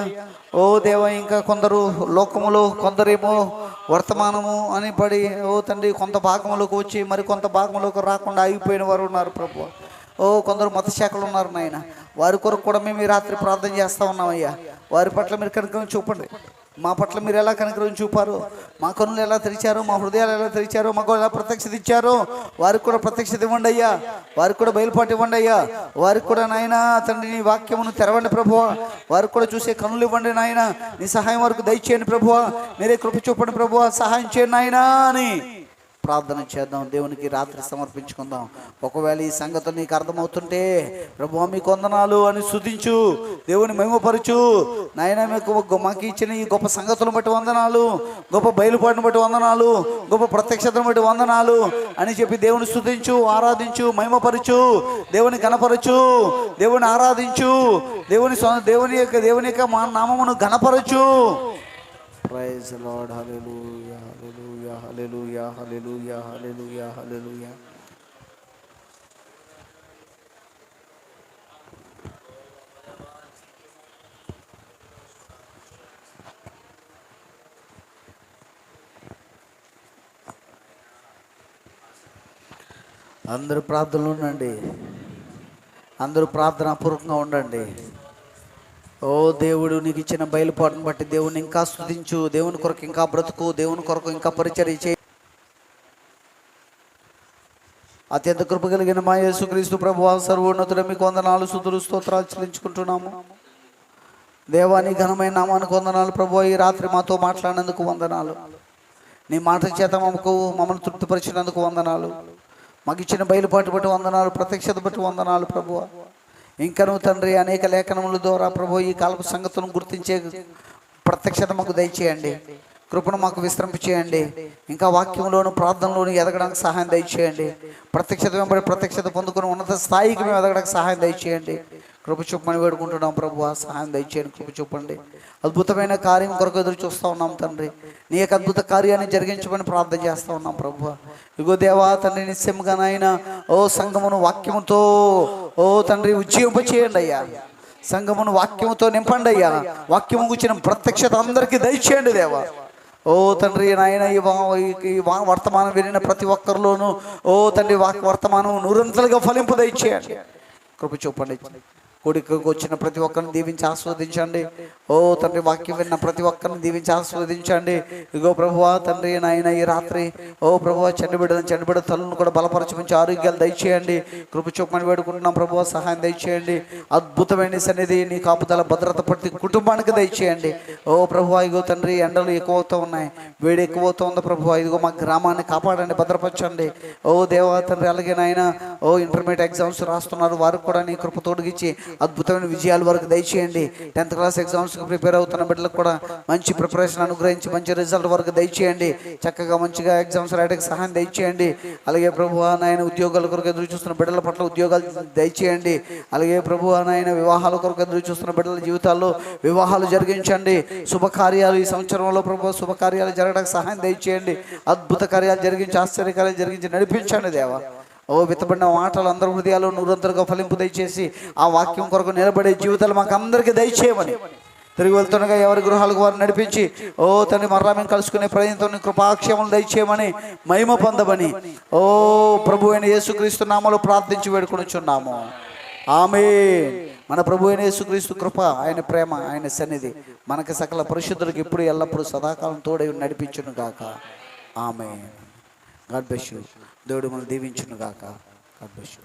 ఓ దేవా, ఇంకా కొందరు లోకములో, కొందరేమో వర్తమానము అని పడి ఓ తండ్రి కొంత భాగంలోకి వచ్చి మరి కొంత భాగంలోకి రాకుండా ఆగిపోయిన వారు ఉన్నారు ప్రభు. ఓ కొందరు మత శాఖలు ఉన్నారు నాయన. వారి కొరకు కూడా మేము ఈ రాత్రి ప్రార్థన చేస్తూ ఉన్నామయ్యా. వారి పట్ల మీరు కనుక చూపండి. మా పట్ల మీరు ఎలా కనికరం చూపారు, మా కన్నులు ఎలా తెరిచారో, మా హృదయాలు ఎలా తెరిచారో, మాకు ఎలా ప్రత్యక్షత ఇచ్చారో వారికి కూడా ప్రత్యక్షత ఇవ్వండి అయ్యా, వారికి కూడా బయలుపాటు ఇవ్వండి అయ్యా, వారికి కూడా నాయన తండ్రి నీ వాక్యమును తెరవండి ప్రభువా, వారికి కూడా చూసే కన్నులు ఇవ్వండి నాయన, నీ సహాయం వరకు దయచేయండి ప్రభువా, మీరే కృప చూపండి ప్రభువా, సహాయం చేయండి నాయనా అని ప్రార్థన చేద్దాం. దేవునికి రాత్రి సమర్పించుకుందాం. ఒకవేళ ఈ సంగతులు నీకు అర్థమవుతుంటే ప్రభువా మీకు వందనాలు అని స్తుతించు, దేవుని మహిమపరచు. నాయన మాకు ఇచ్చిన ఈ గొప్ప సంగతులను బట్టి వందనాలు, గొప్ప బయలుపాటును బట్టి వందనాలు, గొప్ప ప్రత్యక్షతను బట్టి వందనాలు అని చెప్పి దేవుని స్తుతించు, ఆరాధించు, మహిమపరచు, దేవుని ఘనపరచు, దేవుని ఆరాధించు, దేవుని యొక్క నామమును ఘనపరచు. Praise the Lord. Hallelujah, hallelujah, hallelujah, hallelujah, hallelujah, hallelujah. అందరూ ప్రార్థనలు ఉండండి, అందరూ ప్రార్థనాపూర్వకంగా ఉండండి. ఓ దేవుడు నీకు ఇచ్చిన బయలుపాటును బట్టి దేవుని ఇంకా స్తుతించు, దేవుని కొరకు ఇంకా బ్రతుకు, దేవుని కొరకు ఇంకా పరిచర్య చేయి. అత్యంత కృప కలిగిన మా యేసుక్రీస్తు ప్రభువా సర్వోన్నతుడ మీకు వందనాలు, స్తుతులు, స్తోత్రాలు చెల్లించుకుంటున్నాము. దేవాని ఘనమైన నామానికి వందనాలు ప్రభువా. ఈ రాత్రి మాతో మాట్లాడినందుకు వందనాలు, నీ మాట చేత మమ్మల్ని తృప్తిపరిచినందుకు వందనాలు, మాకు ఇచ్చిన బయలుపాటు బట్టి వందనాలు, ప్రత్యక్షత బట్టి వందనాలు ప్రభువా. ఇంకను తండ్రి అనేక లేఖనముల ద్వారా ప్రభు ఈ కాలపు సంగతులను గుర్తించే ప్రత్యక్షత మాకు దయచేయండి, కృపను మాకు విశ్రంప చేయండి, ఇంకా వాక్యంలోను ప్రార్థనలోను ఎదగడానికి సహాయం దయచేయండి, ప్రత్యక్షత వెంబడి ప్రత్యక్షత పొందుకుని ఉన్నత స్థాయికి మేము ఎదగడానికి సహాయం దయచేయండి. కృప చూపమని వేడుకుంటున్నాం ప్రభువా, సహాయం దయచేయండి, కృప చూపండి. అద్భుతమైన కార్యం కొరకు ఎదురు చూస్తూ ఉన్నాం తండ్రి, నీ యొక్క అద్భుత కార్యాన్ని జరిగించమని ప్రార్థన చేస్తూ ఉన్నాం ప్రభువా. ఇగో దేవా తండ్రి నిశ్చయముగా నాయన ఓ సంఘమును వాక్యముతో ఓ తండ్రి ఉజ్జీవింపచేయండి అయ్యా, సంఘమును వాక్యముతో నింపండి అయ్యా, వాక్యము గురించిన ప్రత్యక్షత అందరికీ దయచేయండి దేవా. ఓ తండ్రి నాయన ఈ వర్తమానం వినిన ప్రతి ఒక్కరిలోనూ ఓ తండ్రి వర్తమానం నూరంతలుగా ఫలింపు దయచేయండి, కృప చూపండి. కోడికకు వచ్చిన ప్రతి ఒక్కరిని దీవించి ఆస్వాదించండి. ఓ తండ్రి వాక్యం విన్న ప్రతి ఒక్కరిని దీవించి ఆస్వాదించండి. ఇగో ప్రభువా తండ్రి నాయన ఈ రాత్రి ఓ ప్రభువా చండిబిడ్డ తల్లును కూడా బలపరచి మంచి ఆరోగ్యాలు దయచేయండి, కృప చూపమని వేడుకుంటున్నాం ప్రభువా, సహాయం దయచేయండి. అద్భుతమైన సన్నిధి నీ కాపుదల భద్రత ప్రతి కుటుంబానికి దయచేయండి. ఓ ప్రభువా ఇగో తండ్రి ఎండలు ఎక్కువ అవుతూ ఉన్నాయి, వేడి ఎక్కువ అవుతూ ఉంది ప్రభువా, ఇదిగో మా గ్రామాన్ని కాపాడండి, భద్రపరచండి. ఓ దేవా తండ్రి అలాగే నాయన ఓ ఇంటర్మీడియట్ ఎగ్జామ్స్ రాస్తున్నారు, వారికి కూడా నీ కృప తోడుగిచ్చి అద్భుతమైన విజయాల వరకు దయచేయండి. 10th క్లాస్ ఎగ్జామ్స్కి ప్రిపేర్ అవుతున్న బిడ్డలకు కూడా మంచి ప్రిపరేషన్ అనుగ్రహించి మంచి రిజల్ట్ వరకు దయచేయండి, చక్కగా మంచిగా ఎగ్జామ్స్ రాయడానికి సహాయం దయచేయండి. అలాగే ప్రభువా నాయన ఉద్యోగాల కొరకు ఎదురు చూస్తున్న బిడ్డల పట్ల ఉద్యోగాలు దయచేయండి. అలాగే ప్రభువా నాయన వివాహాల కొరకు ఎదురు చూస్తున్న బిడ్డల జీవితాల్లో వివాహాలు జరిగించండి. శుభకార్యాలు ఈ సంవత్సరంలో ప్రభువా శుభకార్యాలు జరగడానికి సహాయం దయచేయండి. అద్భుత కార్యాలు జరిగించి ఆశ్చర్యకార్యాలు జరిగించి నడిపించండి దేవా. ఓ విత్తబడిన మాటలు అందరి హృదయాలు నూరంతలుగా ఫలింపు దయచేసి ఆ వాక్యం కొరకు నిలబడే జీవితాలు మాకు అందరికీ దయచేయమని, తిరిగి వెళ్తుండగా ఎవరి గృహాలకు వారు నడిపించి ఓ తండ్రి మరలా మేము కలుసుకునే ప్రయత్నం కృపాక్షేమం దయచేయమని, మహిమ పొందమని ఓ ప్రభు అయిన యేసుక్రీస్తు నామములో ప్రార్థించి వేడుకొనుచున్నాము. ఆమేన్. మన ప్రభు అయిన యేసుక్రీస్తు కృప, ఆయన ప్రేమ, ఆయన సన్నిధి మనకి సకల పరిశుద్ధులకు ఇప్పుడు ఎల్లప్పుడూ సదాకాలం తోడై నడిపించును గాక. ఆమేన్. God bless you. దేవుడు మనల్ని దీవించును గాక. God bless you.